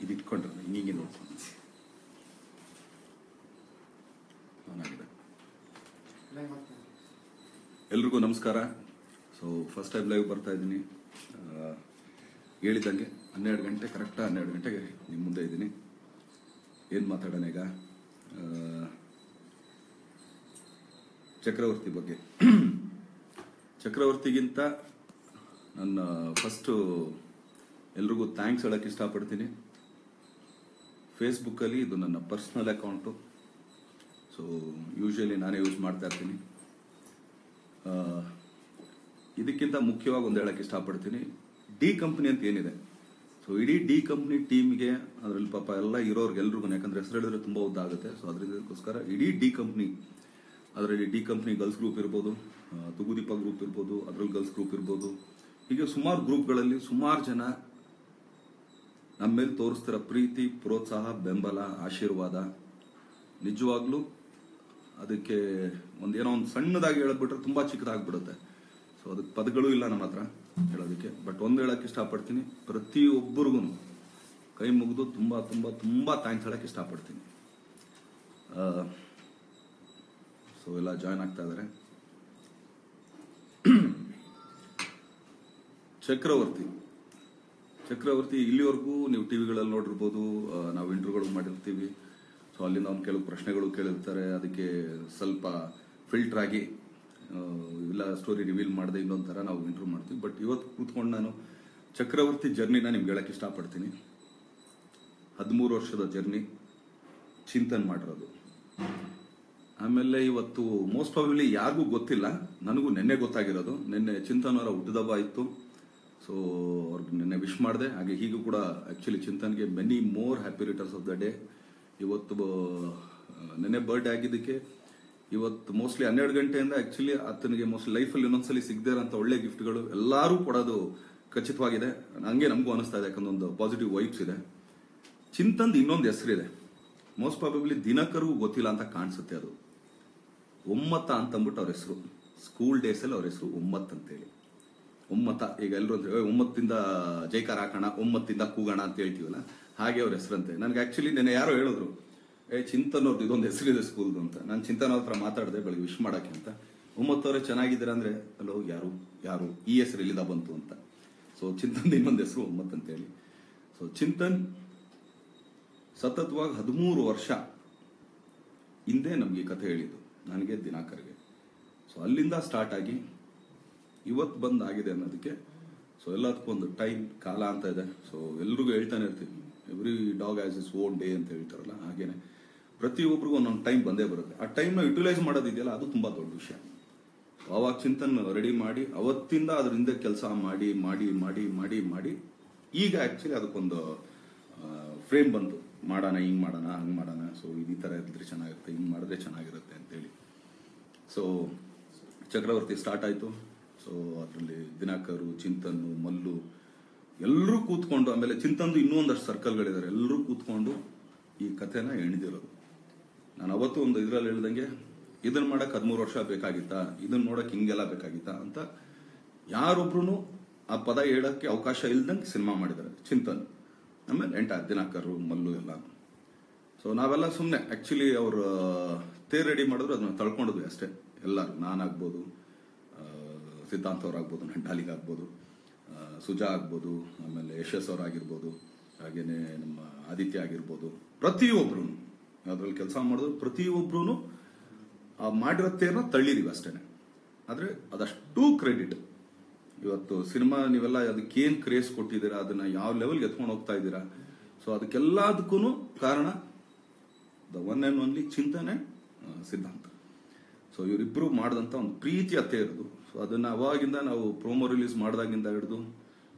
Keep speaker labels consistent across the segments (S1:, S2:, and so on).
S1: ಇದು ಇಟ್ಕೊಂಡ್ರೆ ಹಿಂಗೆ ನೋಡ್ಕೊಂಡು ಎಲ್ರಿಗೂ ನಮಸ್ಕಾರ. ಸೊ ಫಸ್ಟ್ ಟೈಮ್ ಲೈವ್ ಬರ್ತಾ ಇದ್ದೀನಿ. ಹೇಳಿದಂಗೆ 12 ಗಂಟೆ ಕರೆಕ್ಟಾ 12 ಗಂಟೆಗೆ ನಿಮ್ಮ ಮುಂದೆ ಇದ್ದೀನಿ. ಏನು ಮಾತಾಡೋಣ ಈಗ? ಚಕ್ರವರ್ತಿ ಬಗ್ಗೆ. ಚಕ್ರವರ್ತಿಗಿಂತ ನನ್ನ ಫಸ್ಟು ಎಲ್ರಿಗೂ ಥ್ಯಾಂಕ್ಸ್ ಹೇಳಕ್ಕೆ ಇಷ್ಟಪಡ್ತೀನಿ. ಫೇಸ್ಬುಕ್ಕಲ್ಲಿ ಇದು ನನ್ನ ಪರ್ಸ್ನಲ್ ಅಕೌಂಟು. ಸೊ ಯೂಶಲಿ ನಾನೇ ಯೂಸ್ ಮಾಡ್ತಾ ಇರ್ತೀನಿ. ಇದಕ್ಕಿಂತ ಮುಖ್ಯವಾಗಿ ಒಂದು ಹೇಳಕ್ಕೆ ಇಷ್ಟಪಡ್ತೀನಿ, ಡಿ ಕಂಪ್ನಿ ಅಂತ ಏನಿದೆ. ಸೊ ಇಡೀ ಡಿ ಕಂಪ್ನಿ ಟೀಮ್ಗೆ ಅದರಲ್ಲಿ ಪಾಪ ಎಲ್ಲ ಇರೋರ್ಗೆಲ್ರಿಗೂ, ಯಾಕಂದ್ರೆ ಹೆಸರು ಹೇಳಿದ್ರೆ ತುಂಬ ಉದ್ದ ಆಗುತ್ತೆ. ಸೊ ಅದರಿಂದಕ್ಕೋಸ್ಕರ ಇಡೀ ಡಿ ಕಂಪ್ನಿ, ಅದರಲ್ಲಿ ಡಿ ಕಂಪ್ನಿ ಗರ್ಲ್ಸ್ ಗ್ರೂಪ್ ಇರ್ಬೋದು, ತುಗುದೀಪ ಗ್ರೂಪ್ ಇರ್ಬೋದು, ಅದರಲ್ಲಿ ಗರ್ಲ್ಸ್ ಗ್ರೂಪ್ ಇರ್ಬೋದು, ಹೀಗೆ ಸುಮಾರು ಗ್ರೂಪ್ಗಳಲ್ಲಿ ಸುಮಾರು ಜನ ನಮ್ಮ ಮೇಲೆ ತೋರಿಸ್ತಿರೋ ಪ್ರೀತಿ, ಪ್ರೋತ್ಸಾಹ, ಬೆಂಬಲ, ಆಶೀರ್ವಾದ ನಿಜವಾಗ್ಲೂ ಅದಕ್ಕೆ ಒಂದೇನೋ ಒಂದು ಸಣ್ಣದಾಗಿ ಹೇಳಬಿಟ್ರೆ ತುಂಬಾ ಚಿಕ್ಕದಾಗ್ಬಿಡುತ್ತೆ. ಸೊ ಅದಕ್ಕೆ ಪದಗಳು ಇಲ್ಲ ನಮ್ಮ ಹತ್ರ ಹೇಳೋದಕ್ಕೆ. ಬಟ್ ಒಂದು ಹೇಳಕ್ಕೆ ಇಷ್ಟಪಡ್ತೀನಿ, ಪ್ರತಿಯೊಬ್ಬರಿಗೂ ಕೈ ಮುಗಿದು ತುಂಬಾ ತುಂಬಾ ತುಂಬಾ ಥ್ಯಾಂಕ್ಸ್ ಹೇಳಕ್ಕೆ ಇಷ್ಟಪಡ್ತೀನಿ. ಸೊ ಎಲ್ಲ ಜಾಯ್ನ್ ಆಗ್ತಾ ಇದಾರೆ. ಚಕ್ರವರ್ತಿ ಇಲ್ಲಿವರೆಗೂ ನೀವು ಟಿವಿಗಳಲ್ಲಿ ನೋಡಿರ್ಬೋದು, ನಾವು ಇಂಟರ್ವ್ಯೂಗಳು ಮಾಡಿರ್ತೀವಿ. ಸೊ ಅಲ್ಲಿಂದ ಒಂದು ಕೆಲವು ಪ್ರಶ್ನೆಗಳು ಕೇಳಿರ್ತಾರೆ, ಅದಕ್ಕೆ ಸ್ವಲ್ಪ ಫಿಲ್ಟರ್ ಆಗಿ ಇಲ್ಲ ಸ್ಟೋರಿ ರಿವೀಲ್ ಮಾಡದೆ ಇನ್ನೊಂಥರ ನಾವು ಇಂಟರ್ವ್ಯೂ ಮಾಡ್ತೀವಿ. ಬಟ್ ಇವತ್ತು ಕೂತ್ಕೊಂಡು ನಾನು ಚಕ್ರವರ್ತಿ ಜರ್ನಿನ ನಿಮ್ಗೆ ಹೇಳಕ್ಕೆ ಇಷ್ಟಪಡ್ತೀನಿ. 13 ವರ್ಷದ ಜರ್ನಿ ಚಿಂತನ್ ಮಾಡಿರೋದು. ಆಮೇಲೆ ಇವತ್ತು ಮೋಸ್ಟ್ ಪ್ರಾಬಬ್ಲಿ ಯಾರಿಗೂ ಗೊತ್ತಿಲ್ಲ, ನನಗೂ ನೆನ್ನೆ ಗೊತ್ತಾಗಿರೋದು. ನೆನ್ನೆ ಚಿಂತನ್ ಅವರ ಹುಟ್ಟುಹಬ್ಬ ಇತ್ತು. ಸೊ ಅವ್ರಿಗೆ ನೆನ್ನೆ ವಿಶ್ ಮಾಡಿದೆ. ಹಾಗೆ ಹೀಗೂ ಕೂಡ ಆಕ್ಚುಲಿ ಚಿಂತನ್ಗೆ many more happy returns of the day. ಇವತ್ತು ನೆನ್ನೆ ಬರ್ಡೇ ಆಗಿದ್ದಕ್ಕೆ ಇವತ್ತು ಮೋಸ್ಟ್ಲಿ 12 ಗಂಟೆಯಿಂದ ಆಕ್ಚುಲಿ ಆತನಿಗೆ ಮೋಸ್ಟ್ಲಿ ಲೈಫಲ್ಲಿ ಇನ್ನೊಂದ್ಸಲಿ ಸಿಗದೇ ಇರೋಂಥ ಒಳ್ಳೆ ಗಿಫ್ಟ್ಗಳು ಎಲ್ಲರೂ ಕೊಡೋದು ಖಚಿತವಾಗಿದೆ. ಹಂಗೆ ನಮಗೂ ಅನಿಸ್ತಾ ಇದೆ, ಯಾಕಂದ್ರೆ ಒಂದು ಪಾಸಿಟಿವ್ ವೈಬ್ಸ್ ಇದೆ. ಚಿಂತನ್ದು ಇನ್ನೊಂದು ಹೆಸರಿದೆ, ಮೋಸ್ಟ್ ಪ್ರಾಬಬ್ಲಿ ದಿನಕರಿಗೂ ಗೊತ್ತಿಲ್ಲ ಅಂತ ಕಾಣಿಸುತ್ತೆ. ಅದು ಒಮ್ಮತ ಅಂತ ಅಂದ್ಬಿಟ್ಟು ಅವ್ರ ಹೆಸರು. ಸ್ಕೂಲ್ ಡೇಸ್ ಅಲ್ಲಿ ಅವ್ರ ಹೆಸರು ಒಮ್ಮತ್ ಅಂತೇಳಿ. ಒಮ್ಮತ, ಈಗ ಎಲ್ಲರೂ ಅಂದ್ರೆ ಒಮ್ಮತ್ತಿಂದ ಜೈಕಾರ ಹಾಕೋಣ, ಒಮ್ಮತ್ತಿಂದ ಕೂಗೋಣ ಅಂತ ಹೇಳ್ತೀವಲ್ಲ, ಹಾಗೆ ಅವ್ರ ಹೆಸರಂತೆ. ನನಗೆ ಆಕ್ಚುಲಿ ನೆನ್ನೆ ಯಾರೋ ಹೇಳಿದ್ರು, ಚಿಂತನ್ ಅವ್ರದ್ದು ಇದೊಂದು ಹೆಸರಿದೆ ಸ್ಕೂಲ್ದು ಅಂತ. ನಾನು ಚಿಂತನ್ ಅವ್ರ ಹತ್ರ ಮಾತಾಡಿದೆ ಬೆಳಗ್ಗೆ ವಿಶ್ ಮಾಡಕ್ಕೆ ಅಂತ. ಒಮ್ಮತ್ತವ್ರೆ ಚೆನ್ನಾಗಿದ್ದೀರಾ ಅಂದ್ರೆ, ಅಲ್ಲೋ ಯಾರು ಈ ಹೆಸರು ಎಲ್ಲಿಂದ ಬಂತು ಅಂತ. ಸೊ ಚಿಂತನ್ ಇನ್ನೊಂದು ಹೆಸರು ಒಮ್ಮತ್ ಅಂತೇಳಿ. ಸೊ ಚಿಂತನ್ ಸತತವಾಗಿ 13 ವರ್ಷ ಹಿಂದೆ ನಮ್ಗೆ ಕಥೆ ಹೇಳಿದ್ದು, ನನಗೆ ದಿನಾಕರ್ಗೆ. ಸೊ ಅಲ್ಲಿಂದ ಸ್ಟಾರ್ಟ್ ಆಗಿ ಇವತ್ತು ಬಂದ್ ಆಗಿದೆ ಅನ್ನೋದಕ್ಕೆ ಸೊ ಎಲ್ಲದಕ್ಕೂ ಒಂದು ಟೈಮ್, ಕಾಲ ಅಂತ ಇದೆ. ಸೊ ಎಲ್ರಿಗೂ ಹೇಳ್ತಾನೆ ಇರ್ತೀವಿ, every dog has is own day ಅಂತ ಹೇಳ್ತಾರಲ್ಲ, ಹಾಗೇನೆ ಪ್ರತಿಯೊಬ್ಬರಿಗೂ ಒಂದೊಂದು ಟೈಮ್ ಬಂದೇ ಬರುತ್ತೆ. ಆ ಟೈಮ್ನ ಯುಟಿಲೈಸ್ ಮಾಡೋದಿದೆಯಲ್ಲ, ಅದು ತುಂಬಾ ದೊಡ್ಡ ವಿಷಯ. ಅವಾಗ ಚಿಂತನ್ ರೆಡಿ ಮಾಡಿ ಅವತ್ತಿಂದ ಅದ್ರ ಹಿಂದೆ ಕೆಲಸ ಮಾಡಿ ಮಾಡಿ ಮಾಡಿ ಮಾಡಿ ಮಾಡಿ ಈಗ ಆಕ್ಚುಲಿ ಅದಕ್ಕೊಂದು ಫ್ರೇಮ್ ಬಂತು, ಮಾಡೋಣ, ಹಿಂಗ್ ಮಾಡೋಣ, ಹಂಗ್ ಮಾಡೋಣ. ಸೊ ಈ ತರ ಇದ್ರೆ ಚೆನ್ನಾಗಿರುತ್ತೆ, ಹಿಂಗ್ ಮಾಡಿದ್ರೆ ಚೆನ್ನಾಗಿರುತ್ತೆ ಅಂತೇಳಿ. ಸೊ ಚಕ್ರವರ್ತಿ ಸ್ಟಾರ್ಟ್ ಆಯ್ತು. ಸೊ ಅದರಲ್ಲಿ ದಿನಾಕರು, ಚಿಂತನ್ನು, ಮಲ್ಲು ಎಲ್ಲರೂ ಕೂತ್ಕೊಂಡು, ಆಮೇಲೆ ಚಿಂತನ್ದು ಇನ್ನೂ ಒಂದಷ್ಟು ಸರ್ಕಲ್ಗಳಿದ್ದಾರೆ, ಎಲ್ಲರೂ ಕೂತ್ಕೊಂಡು ಈ ಕಥೆನ ಎಣಿದಿರೋದು. ನಾನು ಅವತ್ತು ಒಂದು ಇದ್ರಲ್ಲಿ ಹೇಳ್ದಂಗೆ, ಇದನ್ನ ಮಾಡಕ್ 13 ವರ್ಷ ಬೇಕಾಗಿತ್ತಾ, ಇದನ್ನ ನೋಡಕ್ ಹಿಂಗೆಲ್ಲ ಬೇಕಾಗಿತ್ತಾ ಅಂತ ಯಾರೊಬ್ರು ಆ ಪದ ಹೇಳಕ್ಕೆ ಅವಕಾಶ ಇಲ್ದಂಗೆ ಸಿನಿಮಾ ಮಾಡಿದ್ದಾರೆ ಚಿಂತನ್. ಆಮೇಲೆ ದಿನಾಕರು, ಮಲ್ಲು ಎಲ್ಲ. ಸೊ ನಾವೆಲ್ಲ ಸುಮ್ಮನೆ ಆಕ್ಚುಲಿ ಅವ್ರ ತೇರ್ ರೆಡಿ ಮಾಡಿದ್ರು, ಅದನ್ನ ತಳ್ಕೊಂಡಿದ್ವಿ ಅಷ್ಟೇ. ಎಲ್ಲರೂ, ನಾನಾಗ್ಬೋದು, ಸಿದ್ಧಾಂತ ಅವ್ರಾಗ್ಬೋದು, ನಂಟಾಲಿಗಾಗ್ಬೋದು, ಸುಜಾ ಆಗ್ಬೋದು, ಆಮೇಲೆ ಯಶಸ್ ಅವರಾಗಿರ್ಬೋದು, ಹಾಗೇನೆ ನಮ್ಮ ಆದಿತ್ಯ ಆಗಿರ್ಬೋದು, ಪ್ರತಿಯೊಬ್ರು ಅದ್ರಲ್ಲಿ ಕೆಲಸ ಮಾಡಿದ್ರು. ಪ್ರತಿಯೊಬ್ರು ಮಾಡಿರೋ ತೇರ್ನ ತಳ್ಳಿದೀವಿ ಅಷ್ಟೇನೆ. ಆದ್ರೆ ಅದಷ್ಟು ಕ್ರೆಡಿಟ್. ಇವತ್ತು ಸಿನಿಮಾ ನೀವೆಲ್ಲ ಅದಕ್ಕೇನ್ ಕ್ರೇಸ್ ಕೊಟ್ಟಿದ್ದೀರಾ, ಅದನ್ನ ಯಾವ ಲೆವೆಲ್ಗೆ ಎತ್ಕೊಂಡು ಹೋಗ್ತಾ ಇದ್ದೀರಾ, ಸೊ ಅದಕ್ಕೆಲ್ಲದಕ್ಕೂ ಕಾರಣ ದ ಒನ್ ಅಂಡ್ ಓನ್ಲಿ ಚಿಂತನೆ, ಸಿದ್ಧಾಂತ. ಸೊ ಇವರಿಬ್ರು ಮಾಡಿದಂತ ಒಂದು ಪ್ರೀತಿ ಅತ್ತೆ ಇರೋದು. ಸೊ ಅದನ್ನ ಅವಾಗಿಂದ ನಾವು ಪ್ರೋಮೋ ರಿಲೀಸ್ ಮಾಡಿದಾಗಿಂದ ಹಿಡಿದು,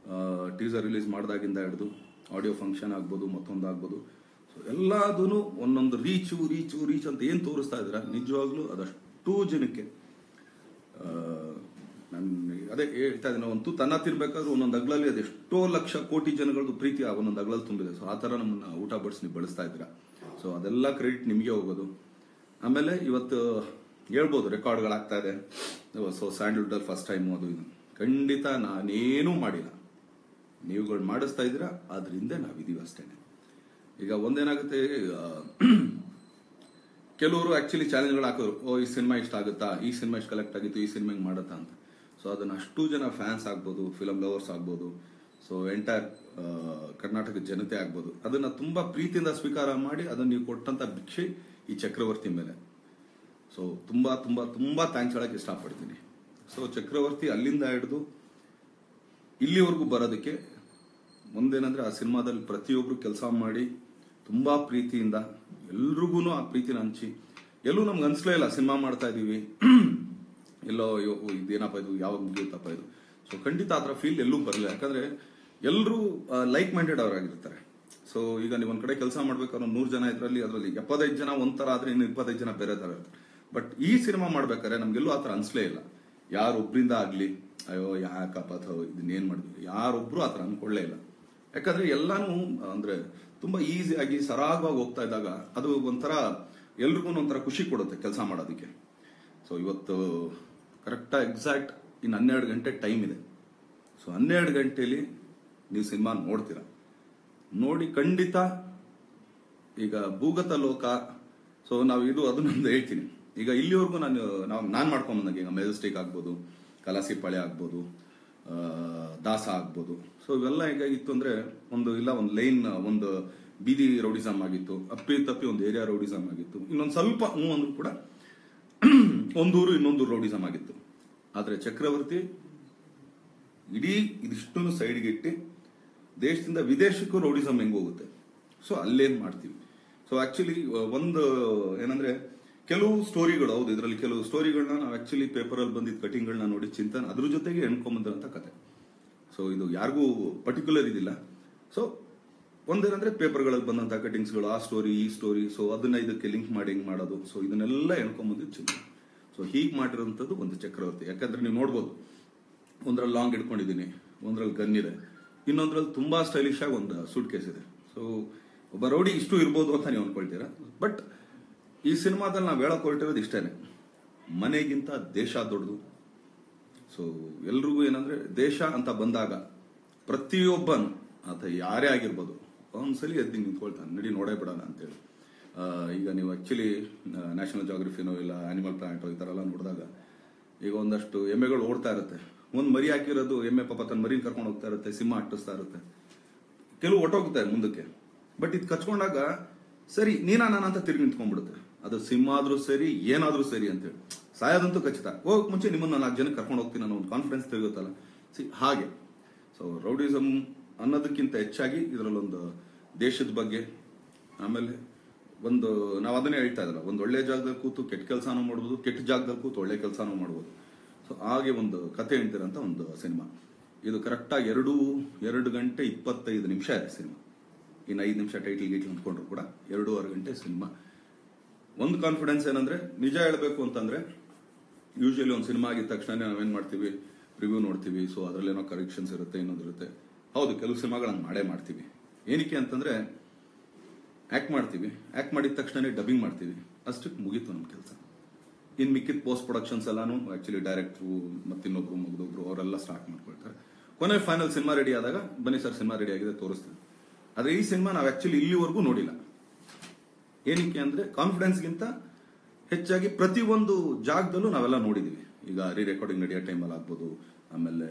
S1: ಟೀಸರ್ ರಿಲೀಸ್ ಮಾಡಿದಾಗಿಂದ ಹಿಡಿದು, ಆಡಿಯೋ ಫಂಕ್ಷನ್ ಆಗ್ಬೋದು, ಮತ್ತೊಂದು ಆಗ್ಬೋದು, ಸೊ ಎಲ್ಲದೂ ಒಂದೊಂದು ರೀಚ್ ಅಂತ ಏನ್ ತೋರಿಸ್ತಾ ಇದ್ದೀರಾ, ನಿಜವಾಗ್ಲೂ ಅದಷ್ಟು ಜನಕ್ಕೆ ಅದೇ ಹೇಳ್ತಾ ಇದ್ದೀನಿ, ಒಂದು ತನ್ನ ತಿನ್ಬೇಕಾದ್ರೂ ಒಂದೊಂದು ಅಗ್ಲಲ್ಲಿ ಅದೆಷ್ಟೋ ಲಕ್ಷ ಕೋಟಿ ಜನಗಳದ್ದು ಪ್ರೀತಿ ಆ ಒಂದೊಂದು ಅಗ್ಲಲ್ಲಿ ತುಂಬಿದೆ. ಸೊ ಆ ತರ ನಮ್ಮನ್ನ ಊಟ ಬಡಿಸಿ ನೀವು ಬಳಸ್ತಾ ಇದ್ದೀರಾ. ಸೊ ಅದೆಲ್ಲ ಕ್ರೆಡಿಟ್ ನಿಮಗೆ ಹೋಗೋದು. ಆಮೇಲೆ ಇವತ್ತು ಹೇಳ್ಬೋದು ರೆಕಾರ್ಡ್ಗಳಾಗ್ತಾ ಇದೆ. ಸೊ ಸ್ಯಾಂಡಲ್ವುಡ್ ಅಲ್ಲಿ ಫಸ್ಟ್ ಟೈಮ್ ಅದು ಇದು. ಖಂಡಿತ ನಾನೇನೂ ಮಾಡಿಲ್ಲ, ನೀವುಗಳು ಮಾಡಿಸ್ತಾ ಇದ್ದೀರಾ, ಅದ್ರ ಹಿಂದೆ ನಾವಿದೀವಿ ಅಷ್ಟೇನೆ. ಈಗ ಒಂದೇನಾಗುತ್ತೆ, ಕೆಲವರು ಆಕ್ಚುಲಿ ಚಾಲೆಂಜ್ಗಳು ಹಾಕೋರು, ಈ ಸಿನಿಮಾ ಇಷ್ಟ ಆಗುತ್ತಾ, ಈ ಸಿನಿಮಾ ಇಷ್ಟು ಕಲೆಕ್ಟ್ ಆಗಿತ್ತು, ಈ ಸಿನಿಮಾ ಹಿಂಗೆ ಮಾಡುತ್ತಾ ಅಂತ. ಸೊ ಅದನ್ನ ಅಷ್ಟು ಜನ ಫ್ಯಾನ್ಸ್ ಆಗ್ಬೋದು, ಫಿಲಮ್ ಲವರ್ಸ್ ಆಗ್ಬೋದು, ಸೊ ಎಂಟೈರ್ ಕರ್ನಾಟಕದ ಜನತೆ ಆಗ್ಬೋದು, ಅದನ್ನ ತುಂಬಾ ಪ್ರೀತಿಯಿಂದ ಸ್ವೀಕಾರ ಮಾಡಿ ಅದನ್ನ ನೀವು ಕೊಟ್ಟಂತ ಭಿಕ್ಷೆ ಈ ಚಕ್ರವರ್ತಿ ಮೇಲೆ. ಸೊ ತುಂಬಾ ತುಂಬಾ ತುಂಬಾ ಥ್ಯಾಂಕ್ಸ್ ಹೇಳಕ್ ಇಷ್ಟಪಡ್ತೀನಿ. ಸೊ ಚಕ್ರವರ್ತಿ ಅಲ್ಲಿಂದ ಹಿಡಿದು ಇಲ್ಲಿವರೆಗೂ ಬರೋದಕ್ಕೆ ಮುಂದೇನಂದ್ರೆ ಆ ಸಿನಿಮಾದಲ್ಲಿ ಪ್ರತಿಯೊಬ್ರು ಕೆಲಸ ಮಾಡಿ ತುಂಬಾ ಪ್ರೀತಿಯಿಂದ ಎಲ್ರಿಗೂ ಆ ಪ್ರೀತಿನ ಹಂಚಿ, ಎಲ್ಲೂ ನಮ್ಗೆ ಅನ್ಸ್ಲೇ ಇಲ್ಲ ಸಿನಿಮಾ ಮಾಡ್ತಾ ಇದೀವಿ ಎಲ್ಲೋ ಇದೇನಪ್ಪ ಇದು, ಯಾವಾಗ ಮುಗಿಯುತ್ತಪ್ಪ ಇದು. ಸೊ ಖಂಡಿತ ಆ ಥರ ಫೀಲ್ ಎಲ್ಲೂ ಬರಲಿಲ್ಲ. ಯಾಕಂದ್ರೆ ಎಲ್ಲರೂ ಲೈಕ್ ಮೈಂಡೆಡ್ ಅವರಾಗಿರ್ತಾರೆ. ಸೊ ಈಗ ನೀವು ಒಂದ್ ಕಡೆ ಕೆಲಸ ಮಾಡ್ಬೇಕಾದ್ರೆ 100 ಜನ ಇದರಲ್ಲಿ 75 ಜನ ಒಂಥರ ಆದ್ರೆ ಇನ್ನು 25 ಜನ ಬೇರೆ ತರ ಇರ್ತಾರೆ. ಬಟ್ ಈ ಸಿನಿಮಾ ಮಾಡ್ಬೇಕಾದ್ರೆ ನಮ್ಗೆಲ್ಲೂ ಆತರ ಅನ್ಸ್ಲೇ ಇಲ್ಲ. ಯಾರೊಬ್ರಿಂದ ಆಗ್ಲಿ ಅಯ್ಯೋ ಯಾಕಪ್ಪ ಇದನ್ನೇನ್ ಮಾಡಿದ್ವಿ, ಯಾರೊಬ್ರು ಆತರ ಅನ್ಕೊಳ್ಳೇ ಇಲ್ಲ. ಯಾಕಂದ್ರೆ ಎಲ್ಲಾನು ಅಂದ್ರೆ ತುಂಬಾ ಈಸಿಯಾಗಿ ಸರಾಗವಾಗಿ ಹೋಗ್ತಾ ಇದ್ದಾಗ ಅದು ಒಂಥರ ಎಲ್ರಿಗೂ ಒಂಥರ ಖುಷಿ ಕೊಡುತ್ತೆ ಕೆಲಸ ಮಾಡೋದಕ್ಕೆ. ಸೊ ಇವತ್ತು ಕರೆಕ್ಟಾ ಎಕ್ಸಾಕ್ಟ್ ಇನ್ನು 12 ಗಂಟೆ ಟೈಮ್ ಇದೆ. ಸೊ 12 ಗಂಟೆಲಿ ನೀವು ಸಿನಿಮಾ ನೋಡ್ತೀರಾ. ನೋಡಿ ಖಂಡಿತ ಈಗ ಭೂಗತ ಲೋಕ, ಸೊ ನಾವು ಇದು ಅದನ್ನೊಂದು ಹೇಳ್ತೀನಿ. ಈಗ ಇಲ್ಲಿವರೆಗೂ ನಾನ್ ಮಾಡ್ಕೊಂಬಂದಾಗ ಈಗ ಮೆಜೆಸ್ಟಿಕ್ ಆಗ್ಬೋದು, ಕಲಾಸಿಪಾಳ್ಯ ಆಗ್ಬೋದು, ದಾಸ ಆಗ್ಬೋದು. ಸೊ ಇವೆಲ್ಲ ಹೇಗಾಗಿತ್ತು ಅಂದ್ರೆ ಒಂದು ಲೈನ್ ಒಂದು ಬೀದಿ ರೌಡಿಸಮ್ ಆಗಿತ್ತು, ತಪ್ಪಿ ಒಂದು ಏರಿಯಾ ರೌಡಿಸಮ್ ಆಗಿತ್ತು, ಇನ್ನೊಂದು ಸ್ವಲ್ಪ ಅಂದ್ರೂ ಕೂಡ ಒಂದೂರು ಇನ್ನೊಂದು ರೌಡಿಸಮ್ ಆಗಿತ್ತು. ಆದ್ರೆ ಚಕ್ರವರ್ತಿ ಇಡೀ ಇದಿಷ್ಟನ್ನು ಸೈಡ್ಗೆ ಇಟ್ಟು ದೇಶದಿಂದ ವಿದೇಶಕ್ಕೂ ರೌಡಿಸಮ್ ಹೆಂಗ್ ಹೋಗುತ್ತೆ, ಸೊ ಅಲ್ಲೇನ್ ಮಾಡ್ತೀವಿ. ಸೊ ಆಕ್ಚುಲಿ ಒಂದು ಏನಂದ್ರೆ ಕೆಲವು ಸ್ಟೋರಿಗಳು, ಹೌದು ಇದರಲ್ಲಿ ಕೆಲವು ಸ್ಟೋರಿಗಳನ್ನ ನಾವು ಆಕ್ಚುಲಿ ಪೇಪರಲ್ಲಿ ಬಂದಿದ್ದ ಕಟಿಂಗ್ಗಳನ್ನ ನೋಡಿ ಚಿಂತನೆ ಅದ್ರ ಜೊತೆಗೆ ಎಣ್ಕೊಂಬಂದಿರಂತ ಕತೆ. ಸೊ ಇದು ಯಾರಿಗೂ ಪರ್ಟಿಕ್ಯುಲರ್ ಇದಿಲ್ಲ. ಸೊ ಒಂದೇನಂದ್ರೆ ಪೇಪರ್ಗಳಲ್ಲಿ ಬಂದಂತ ಕಟಿಂಗ್ಸ್ಗಳು, ಆ ಸ್ಟೋರಿ ಈ ಸ್ಟೋರಿ, ಸೊ ಅದನ್ನ ಇದಕ್ಕೆ ಲಿಂಕ್ ಮಾಡಿ ಹೆಂಗ್ ಮಾಡೋದು, ಸೊ ಇದನ್ನೆಲ್ಲ ಎಣ್ಕೊಂಬಂದಿದ್ದು ಚಿಂತನೆ. ಸೊ ಹೀಗೆ ಮಾಡಿರೋಂಥದ್ದು ಒಂದು ಚಕ್ರವರ್ತಿ. ಯಾಕಂದ್ರೆ ನೀವು ನೋಡ್ಬೋದು, ಒಂದ್ರಲ್ಲಿ ಲಾಂಗ್ ಇಟ್ಕೊಂಡಿದ್ದೀನಿ, ಒಂದ್ರಲ್ಲಿ ಗನ್ ಇದೆ, ಇನ್ನೊಂದ್ರಲ್ಲಿ ತುಂಬಾ ಸ್ಟೈಲಿಶ್ ಆಗಿ ಒಂದು ಸೂಟ್ ಕೇಸ್ ಇದೆ. ಸೊ ಒಬ್ಬ ರೌಡಿ ಇಷ್ಟು ಇರ್ಬೋದು ಅಂತ ನೀವು ಅನ್ಕೊಳ್ತೀರಾ. ಬಟ್ ಈ ಸಿನಿಮಾದಲ್ಲಿ ನಾವು ಹೇಳಕ್ ಹೊರಟಿರೋದು ಇಷ್ಟೇನೆ, ಮನೆಗಿಂತ ದೇಶ ದೊಡ್ಡದು. ಸೊ ಎಲ್ರಿಗೂ ಏನಂದ್ರೆ ದೇಶ ಅಂತ ಬಂದಾಗ ಪ್ರತಿಯೊಬ್ಬನು ಆತ ಯಾರೇ ಆಗಿರ್ಬೋದು ಒಂದ್ಸಲಿ ಎದ್ದು ನಿಂತ್ಕೊಳ್ತಾನೆ, ನಡಿ ನೋಡೇ ಬಿಡೋಣ ಅಂತೇಳಿ. ಈಗ ನೀವು ಆಕ್ಚುಲಿ ನ್ಯಾಷನಲ್ ಜಾಗ್ರಫಿನೋ ಇಲ್ಲ ಆನಿಮಲ್ ಪ್ಲಾನೆಟೋ ಈ ತರ ಎಲ್ಲ ನೋಡಿದಾಗ ಈಗ ಒಂದಷ್ಟು ಎಮ್ಮೆಗಳು ಓಡ್ತಾ ಇರುತ್ತೆ, ಒಂದ್ ಮರಿ ಹಾಕಿರೋದು ಎಮ್ಮೆ ಪಾಪ ತನ್ನ ಮರಿನ ಕರ್ಕೊಂಡು ಹೋಗ್ತಾ ಇರುತ್ತೆ, ಸಿಂಹ ಅಟ್ಟಿಸ್ತಾ ಇರುತ್ತೆ, ಕೆಲವು ಹೊಟ್ಟೋಗ್ತಾರೆ ಮುಂದಕ್ಕೆ. ಬಟ್ ಇದು ಕಚ್ಕೊಂಡಾಗ ಸರಿ ನಾನು ಅಂತ ತಿರುಗಿ ನಿಂತ್ಕೊಂಡ್ಬಿಡುತ್ತೆ. ಅದು ಸಿಂಹ ಆದ್ರೂ ಸರಿ ಏನಾದ್ರೂ ಸರಿ ಅಂತೇಳಿ ಸಾಯೋದಂತೂ ಖಚಿತ. ಹೋಗಕ್ ಮುಂಚೆ ನಿಮ್ಮನ್ನ 4 ಜನ ಕರ್ಕೊಂಡು ಹೋಗ್ತೀನಿ ಅನ್ನೋ ಒಂದು ಕಾನ್ಫಿಡೆನ್ಸ್ ತೆಗೆಯುತ್ತಲ್ಲ, ಹಾಗೆ. ಸೊ ರೌಡಿಸಮ್ ಅನ್ನೋದಕ್ಕಿಂತ ಹೆಚ್ಚಾಗಿ ಇದರಲ್ಲೊಂದು ದೇಶದ ಬಗ್ಗೆ, ಆಮೇಲೆ ಒಂದು ನಾವು ಅದನ್ನೇ ಹೇಳ್ತಾ ಇದ್ರಲ್ಲ, ಒಂದು ಒಳ್ಳೆ ಜಾಗದಲ್ಲಿ ಕೂತು ಕೆಟ್ಟ ಕೆಲಸನೂ ಮಾಡ್ಬೋದು, ಕೆಟ್ಟ ಜಾಗದಲ್ಲಿ ಕೂತು ಒಳ್ಳೆ ಕೆಲಸನೂ ಮಾಡ್ಬೋದು. ಸೊ ಹಾಗೆ ಒಂದು ಕತೆ ಹೇಳ್ತಿರಂತ ಒಂದು ಸಿನಿಮಾ ಇದು. ಕರೆಕ್ಟಾಗಿ 2 ಗಂಟೆ 25 ನಿಮಿಷ ಇದೆ ಸಿನಿಮಾ. ಇನ್ನು 5 ನಿಮಿಷ ಟೈಟಲ್ ಅಂದ್ಕೊಂಡ್ರು ಕೂಡ 2.5 ಗಂಟೆ ಸಿನಿಮಾ. ಒಂದು ಕಾನ್ಫಿಡೆನ್ಸ್ ಏನಂದ್ರೆ, ನಿಜ ಹೇಳ್ಬೇಕು ಅಂತಂದ್ರೆ ಯೂಶಲಿ ಒಂದು ಸಿನಿಮಾ ಆಗಿದ ತಕ್ಷಣ ನಾವೇನ್ ಮಾಡ್ತೀವಿ, ರಿವ್ಯೂ ನೋಡ್ತೀವಿ. ಸೊ ಅದ್ರಲ್ಲೇನೋ ಕರೆಕ್ಷನ್ಸ್ ಇರುತ್ತೆ, ಇನ್ನೊಂದಿರುತ್ತೆ. ಹೌದು, ಕೆಲವು ಸಿನಿಮಾಗಳನ್ನ ಮಾಡೇ ಮಾಡ್ತೀವಿ. ಏನಕ್ಕೆ ಅಂತಂದ್ರೆ ಆಕ್ಟ್ ಮಾಡ್ತೀವಿ, ಆಕ್ಟ್ ಮಾಡಿದ ತಕ್ಷಣ ಡಬ್ಬಿಂಗ್ ಮಾಡ್ತೀವಿ, ಅಷ್ಟಕ್ಕೆ ಮುಗೀತು ನಮ್ಮ ಕೆಲಸ. ಇನ್ ಮಿಕ್ಕಿದ ಪೋಸ್ಟ್ ಪ್ರೊಡಕ್ಷನ್ಸ್ ಎಲ್ಲಾನು ಆಕ್ಚುಲಿ ಡೈರೆಕ್ಟ್ರು ಮತ್ತಿನ್ನೊಬ್ರು ಮುಗಿದೊಬ್ರು ಅವರೆಲ್ಲ ಸ್ಟಾರ್ಟ್ ಮಾಡ್ಕೊಳ್ತಾರೆ. ಕೊನೆ ಫೈನಲ್ ಸಿನಿಮಾ ರೆಡಿ ಆದಾಗ ಬನ್ನಿ ಸರ್ ಸಿನಿಮಾ ರೆಡಿ ಆಗಿದೆ ತೋರಿಸ್ತೀವಿ. ಆದ್ರೆ ಈ ಸಿನಿಮಾ ನಾವು ಆಕ್ಚುಲಿ ಇಲ್ಲಿವರೆಗೂ ನೋಡಿಲ್ಲ. ಏನಕ್ಕೆ ಅಂದ್ರೆ ಕಾನ್ಫಿಡೆನ್ಸ್ಗಿಂತ ಹೆಚ್ಚಾಗಿ ಪ್ರತಿಯೊಂದು ಜಾಗದಲ್ಲೂ ನಾವೆಲ್ಲ ನೋಡಿದೀವಿ. ಈಗ ರೆಕಾರ್ಡಿಂಗ್ ನಡೆಯೋ ಟೈಮಲ್ಲಿ ಆಗ್ಬೋದು, ಆಮೇಲೆ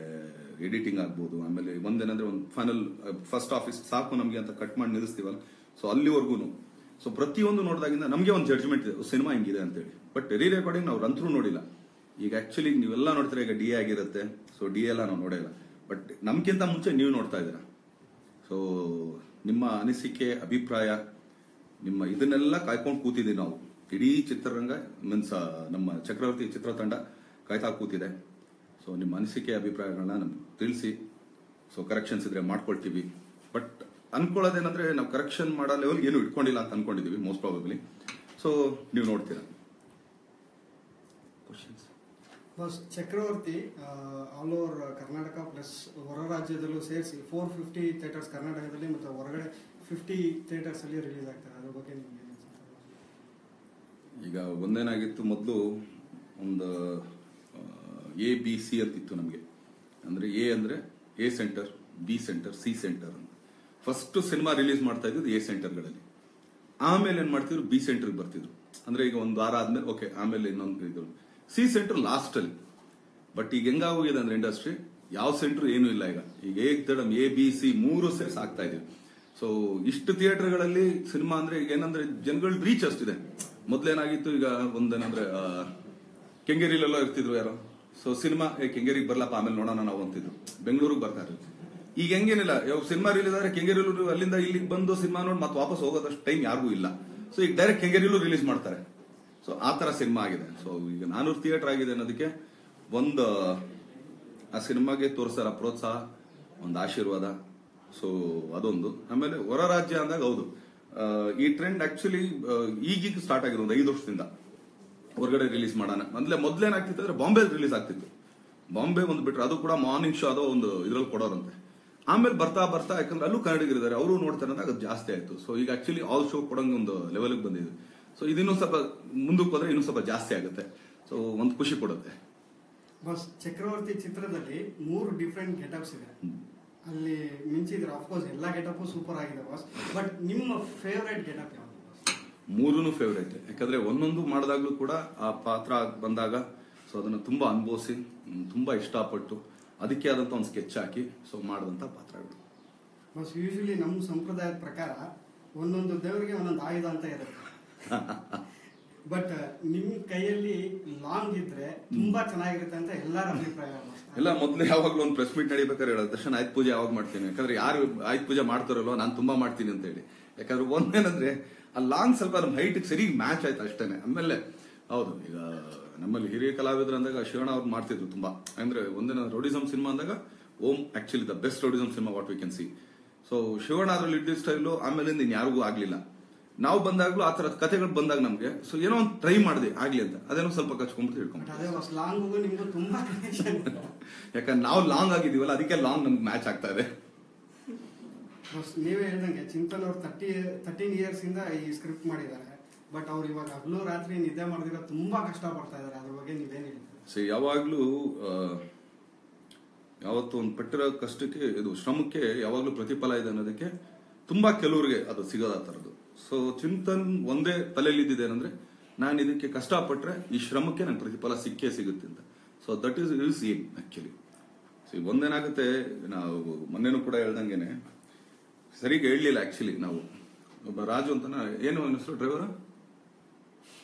S1: ಎಡಿಟಿಂಗ್ ಆಗ್ಬೋದು, ಆಮೇಲೆ ಒಂದೇನಂದ್ರೆ ಒಂದು ಫೈನಲ್ ಫಸ್ಟ್ ಆಫೀಸ್ ಸಾಕು ನಮ್ಗೆ ಅಂತ ಕಟ್ ಮಾಡಿ ನಿಲ್ಲಿಸ್ತೀವಲ್ಲ, ಸೊ ಅಲ್ಲಿವರೆಗೂ. ಸೊ ಪ್ರತಿಯೊಂದು ನೋಡಿದಾಗಿಂದ ನಮಗೆ ಒಂದು ಜಡ್ಜ್ಮೆಂಟ್ ಇದೆ, ಸಿನಿಮಾ ಹಿಂಗಿದೆ ಅಂತೇಳಿ. ಬಟ್ ರೆಕಾರ್ಡಿಂಗ್ ನಾವು ಅಂತರೂ ನೋಡಿಲ್ಲ. ಈಗ ಆಕ್ಚುಲಿ ನೀವೆಲ್ಲ ನೋಡ್ತೀರಾ, ಈಗ DA ಆಗಿರುತ್ತೆ, ಸೊ DA ಎಲ್ಲ ನಾವು ನೋಡೇ ಇಲ್ಲ. ಬಟ್ ನಮ್ಗಿಂತ ಮುಂಚೆ ನೀವು ನೋಡ್ತಾ ಇದ್ದೀರಾ. ಸೊ ನಿಮ್ಮ ಅನಿಸಿಕೆ, ಅಭಿಪ್ರಾಯ, ನಿಮ್ಮ ಇದನ್ನೆಲ್ಲ ಕಾಯ್ಕೊಂಡು ಕೂತಿದ್ದೀವಿ ನಾವು. ಇಡೀ ಚಿತ್ರರಂಗ ಮೀನ್ಸ್ ನಮ್ಮ ಚಕ್ರವರ್ತಿ ಚಿತ್ರತಂಡ ಕಾಯ್ತಾ ಕೂತಿದೆ. ಸೊ ನಿಮ್ಮ ಅನಿಸಿಕೆ ಅಭಿಪ್ರಾಯಗಳನ್ನ ನಮ್ಗೆ ತಿಳಿಸಿ. ಸೊ ಕರೆಕ್ಷನ್ಸ್ ಇದ್ರೆ ಮಾಡ್ಕೊಳ್ತೀವಿ. ಬಟ್ ಅನ್ಕೊಳ್ಳೋದೇನಂದ್ರೆ ನಾವು ಕರೆಕ್ಷನ್ ಮಾಡೋ ಲೆವೆಲ್ ಏನು ಇಟ್ಕೊಂಡಿಲ್ಲ ಅಂತ ಅನ್ಕೊಂಡಿದೀವಿ ಮೋಸ್ಟ್ ಪ್ರಾಬಬ್ಲಿ. ಸೊ ನೀವು ನೋಡ್ತೀರಾ.
S2: ಚಕ್ರವರ್ತಿ ಆಲ್ ಓವರ್ ಕರ್ನಾಟಕ ಪ್ಲಸ್ ಹೊರ ರಾಜ್ಯದಲ್ಲೂ ಸೇರಿಸಿ 450 ಥಿಯೇಟರ್ಸ್ ಕರ್ನಾಟಕದಲ್ಲಿ ಮತ್ತು ಹೊರಗಡೆ 50 ಥಿಯೇಟರ್ಸ್ ಅಲ್ಲಿ ರಿಲೀಸ್ ಆಗ್ತಾರೆ. ಅದ್ರ ಬಗ್ಗೆ ನಿಮ್ಗೆ
S1: ಈಗ ಒಂದೇನಾಗಿತ್ತು, ಮೊದಲು ಒಂದು ABC ಅಂತಿತ್ತು ನಮಗೆ. ಅಂದ್ರೆ A ಅಂದ್ರೆ A centre, B centre, C centre ಅಂತ. ಫಸ್ಟ್ ಸಿನಿಮಾ ರಿಲೀಸ್ ಮಾಡ್ತಾ ಇದ್ದು ಎ ಸೆಂಟರ್ಗಳಲ್ಲಿ. ಆಮೇಲೆ ಏನ್ ಮಾಡ್ತಿದ್ರು, ಬಿ ಸೆಂಟರ್ಗೆ ಬರ್ತಿದ್ರು. ಅಂದ್ರೆ ಈಗ ಒಂದು ವಾರ ಆದ್ಮೇಲೆ ಓಕೆ, ಆಮೇಲೆ ಇನ್ನೊಂದು ಇದ್ರು. ಸಿ ಸೆಂಟರ್ ಲಾಸ್ಟ್ ಅಲ್ಲಿ. ಬಟ್ ಈಗ ಹೆಂಗಾಗೋಗಿದೆ ಅಂದ್ರೆ ಇಂಡಸ್ಟ್ರಿ, ಯಾವ ಸೆಂಟರ್ ಏನು ಇಲ್ಲ ಈಗ ಏಕದಮ್ ಎ ಬಿ ಸಿ 3 ಸೆಟ್ಸ್ ಆಗ್ತಾ ಇದೀವಿ. ಸೊ ಇಷ್ಟು ಥಿಯೇಟರ್ಗಳಲ್ಲಿ ಸಿನಿಮಾ ಅಂದ್ರೆ ಈಗ ಏನಂದ್ರೆ ಜನಗಳ ರೀಚ್ ಅಷ್ಟಿದೆ. ಮೊದ್ಲೇನಾಗಿತ್ತು, ಈಗ ಒಂದೇನಂದ್ರೆ ಕೆಂಗೇರಿಲೆಲ್ಲ ಇರ್ತಿದ್ರು ಯಾರೋ. ಸೊ ಸಿನಿಮಾ ಕೆಂಗೇರಿಗೆ ಬರ್ಲಪ್ಪ ಆಮೇಲೆ ನೋಡೋಣ ನಾವು ಅಂತಿದ್ರು, ಬೆಂಗಳೂರಿಗೆ ಬರ್ತಾ ಇದ್ರು. ಈಗ ಹೆಂಗೇನಿಲ್ಲ, ಯಾವ ಸಿನಿಮಾ ರಿಲೀಸ್ ಆದ್ರೆ ಕೆಂಗೇರಿಲೂ ಅಲ್ಲಿಂದ ಇಲ್ಲಿಗೆ ಬಂದು ಸಿನಿಮಾ ನೋಡಿ ಮತ್ತೆ ವಾಪಸ್ ಹೋಗೋದಷ್ಟು ಟೈಮ್ ಯಾರಿಗೂ ಇಲ್ಲ. ಸೊ ಈಗ ಡೈರೆಕ್ಟ್ ಕೆಂಗೇರಿಲೂ ರಿಲೀಸ್ ಮಾಡ್ತಾರೆ. ಸೊ ಆ ತರ ಸಿನಿಮಾ ಆಗಿದೆ. ಸೊ ಈಗ 400 ಥಿಯೇಟರ್ ಆಗಿದೆ ಅನ್ನೋದಕ್ಕೆ ಒಂದು ಆ ಸಿನಿಮಾಗೆ ತೋರಿಸ್ತಾರ ಪ್ರೋತ್ಸಾಹ, ಒಂದು ಆಶೀರ್ವಾದ. ಸೊ ಅದೊಂದು. ಆಮೇಲೆ ಹೊರ ರಾಜ್ಯ ಅಂದಾಗ ಹೌದು, ಈ ಟ್ರೆಂಡ್ ಆಕ್ಚುಲಿ ಈಗೀಗ ಸ್ಟಾರ್ಟ್ ಆಗಿದೆ, ಒಂದು 5 ವರ್ಷದಿಂದ ಹೊರಗಡೆ ರಿಲೀಸ್ ಮಾಡೋಣ. ಮೊದ್ಲೇನಾಗ್ತಿತ್ತು ಅಂದ್ರೆ ಬಾಂಬೆ ರಿಲೀಸ್ ಆಗ್ತಿತ್ತು. ಬಾಂಬೆ ಒಂದು ಬಿಟ್ರೆ ಅದು ಕೂಡ ಮಾರ್ನಿಂಗ್ ಶೋ ಅದೋ ಒಂದು ಇದ್ರಲ್ಲಿ ಕೊಡೋರಂತೆ. ಆಮೇಲೆ ಬರ್ತಾ ಬರ್ತಾ, ಯಾಕಂದ್ರೆ ಅಲ್ಲೂ ಕನ್ನಡಿಗರಿದ್ದಾರೆ, ಅವರು ನೋಡ್ತಾರೆ ಅಂದಾಗ ಅದು ಜಾಸ್ತಿ ಆಯ್ತು. ಸೊ ಈಗ ಆಕ್ಚುಲಿ ಆಲ್ ಶೋ ಕೊಡಂಗೆ ಒಂದು ಲೆವೆಲ್ಗೆ ಬಂದಿದೆ. ಸೊ ಇದಿನ್ನೂ ಸ್ವಲ್ಪ ಮುಂದಕ್ಕೆ ಹೋದ್ರೆ ಇನ್ನೂ ಸ್ವಲ್ಪ ಜಾಸ್ತಿ ಆಗುತ್ತೆ. ಸೊ ಒಂದು ಖುಷಿ ಕೊಡುತ್ತೆ.
S2: ಬಸ್ ಚಕ್ರವರ್ತಿ ಚಿತ್ರದಲ್ಲಿ 3 ಡಿಫ್ರೆಂಟ್ ಗೆಟಪ್ಸ್ ಇದೆ. ಅಲ್ಲಿ ಮಿಂಚಿದ್ರೆ ಅಫ್ಕೋರ್ಸ್ ಎಲ್ಲ ಗೆಟಪ್ ಸೂಪರ್ ಆಗಿದೆ ಬಾಸ್. ಬಟ್ ನಿಮ್ಮ ಫೇವರೇಟ್ ಗೆಟಪ್ ಯಾವುದು?
S1: 3 ಫೇವರೇಟ್. ಯಾಕಂದ್ರೆ ಒಂದೊಂದು ಮಾಡಿದಾಗ್ಲೂ ಕೂಡ ಆ ಪಾತ್ರ ಬಂದಾಗ ಸೊ ಅದನ್ನ ತುಂಬಾ ಅನುಭವಿಸಿ, ತುಂಬಾ ಇಷ್ಟಪಟ್ಟು ಅದಕ್ಕೆ ಆದಂತ ಒಂದು ಸ್ಕೆಚ್ ಹಾಕಿ ಸೊ ಮಾಡಿದಂತ ಪಾತ್ರಗಳು.
S2: ಬಸ್ ಯೂಶಲಿ ನಮ್ಮ ಸಂಪ್ರದಾಯದ ಪ್ರಕಾರ ಒಂದೊಂದು ದೇವರಿಗೆ ಒಂದೊಂದು ಆಯುಧ ಅಂತ ಇರುತ್ತೆ. ಬಟ್ ನಿಮ್ ಕೈಯಲ್ಲಿ ಲಾಂಗ್ ಇದ್ರೆ ತುಂಬಾ ಚೆನ್ನಾಗಿರುತ್ತೆ ಅಂತ ಎಲ್ಲರ ಅಭಿಪ್ರಾಯ.
S1: ಎಲ್ಲ ಮೊದ್ಲು ಯಾವಾಗ್ಲೂ ಒಂದು ಪ್ರೆಸ್ ಮೀಟ್ ನಡಿಬೇಕಾದ್ರೆ ಹೇಳೋದು, ದರ್ಶನ್ ಆಯ್ತು ಪೂಜೆ ಯಾವಾಗ ಮಾಡ್ತೀನಿ, ಯಾಕಂದ್ರೆ ಯಾರು ಆಯ್ತು ಪೂಜೆ ಮಾಡ್ತಾರಲ್ಲೋ ನಾನು ತುಂಬಾ ಮಾಡ್ತೀನಿ ಅಂತ ಹೇಳಿ. ಯಾಕಂದ್ರೆ ಒಂದೇನಂದ್ರೆ ಆ ಲಾಂಗ್ ಸ್ವಲ್ಪ ನಮ್ಮ ಹೈಟ್ ಸರಿ ಮ್ಯಾಚ್ ಆಯ್ತು ಅಷ್ಟೇನೆ. ಆಮೇಲೆ ಹೌದು, ಈಗ ನಮ್ಮಲ್ಲಿ ಹಿರಿಯ ಕಲಾವಿದ್ರು ಅಂದಾಗ ಶಿವಣ್ಣ ಅವ್ರು ಮಾಡ್ತಿದ್ರು ತುಂಬಾ. ಅಂದ್ರೆ ಒಂದಿನ ರೌಡಿಸಮ್ ಸಿನಿಮಾ ಅಂದಾಗ Om actually the best rowdyism cinema what we can see. So Shivanna ಅದ್ರಲ್ಲಿ ಇದ್ದ ಸ್ಟೈಲು ಆಮೇಲಿಂದ ಇನ್ ಯಾರಿಗೂ ಆಗ್ಲಿಲ್ಲ. ನಾವು ಬಂದಾಗ್ಲೂ ಆ ತರದ ಕಥೆಗಳು ಬಂದಾಗ ನಮ್ಗೆ ಸೊ ಏನೋ ಒಂದು ಟ್ರೈ ಮಾಡಿದೆ ಆಗ್ಲಿ ಅಂತ, ಅದೇನೋ ಸ್ವಲ್ಪ ಕಚ್ಕೊಂಡ್ಬಿಟ್ಟು
S2: ಹಿಡ್ಕೊಂಡು.
S1: ಯಾಕಂದ್ರೆ ನಾವು ಲಾಂಗ್ ಆಗಿದೀವಲ್ಲ, ಅದಕ್ಕೆ ಲಾಂಗ್ ನಮ್ಗೆ ಮ್ಯಾಚ್ ಆಗ್ತಾ ಇದೆ.
S2: ನೀವೇ ಹೇಳ್ದಂಗೆ ಚಿಂತನ್ ಅವ್ರು 13 ಇಯರ್ಸ್ ಇಂದ ಈ ಸ್ಕ್ರಿಪ್ಟ್ ಮಾಡಿದ್ದಾರೆ. ಬಟ್ ಅವ್ರು ಇವಾಗ ಹಗಲು ರಾತ್ರಿ ನಿದ್ದೆ ಮಾಡಿದಿರೋ ತುಂಬಾ ಕಷ್ಟ ಪಡ್ತಾ ಇದಾರೆ. ಅದ್ರ ಬಗ್ಗೆ ನೀವೇನ್ ಹೇಳ್ತೀರಾ?
S1: ಸೊ ಯಾವಾಗ್ಲೂ ಯಾವತ್ತು ಒಂದು ಪಟ್ಟಿರೋ ಕಷ್ಟಕ್ಕೆ, ಇದು ಶ್ರಮಕ್ಕೆ ಯಾವಾಗ್ಲೂ ಪ್ರತಿಫಲ ಇದೆ ಅನ್ನೋದಕ್ಕೆ ತುಂಬಾ ಕೆಲವ್ರಿಗೆ ಅದು ಸಿಗೋದ ತರದ್ದು. ಸೊ ಚಿಂತನ್ ಒಂದೇ ತಲೆಯಲ್ಲಿ ಇದ್ದಿದೆ ಏನಂದ್ರೆ, ನಾನು ಇದಕ್ಕೆ ಕಷ್ಟಪಟ್ರೆ ಈ ಶ್ರಮಕ್ಕೆ ನಂಗೆ ಪ್ರತಿಫಲ ಸಿಕ್ಕೇ ಸಿಗುತ್ತೆ ಅಂತ. So that is aim actually. So ಒಂದೇನಾಗುತ್ತೆ, ನಾವು ಮೊನ್ನೆನೂ ಕೂಡ ಹೇಳ್ದಂಗೆನೆ ಸರಿಗೆ ಹೇಳಲಿಲ್ಲ ಆಕ್ಚುಲಿ. ನಾವು ಒಬ್ಬ ರಾಜು ಅಂತ, ಏನು ಹೆಸರು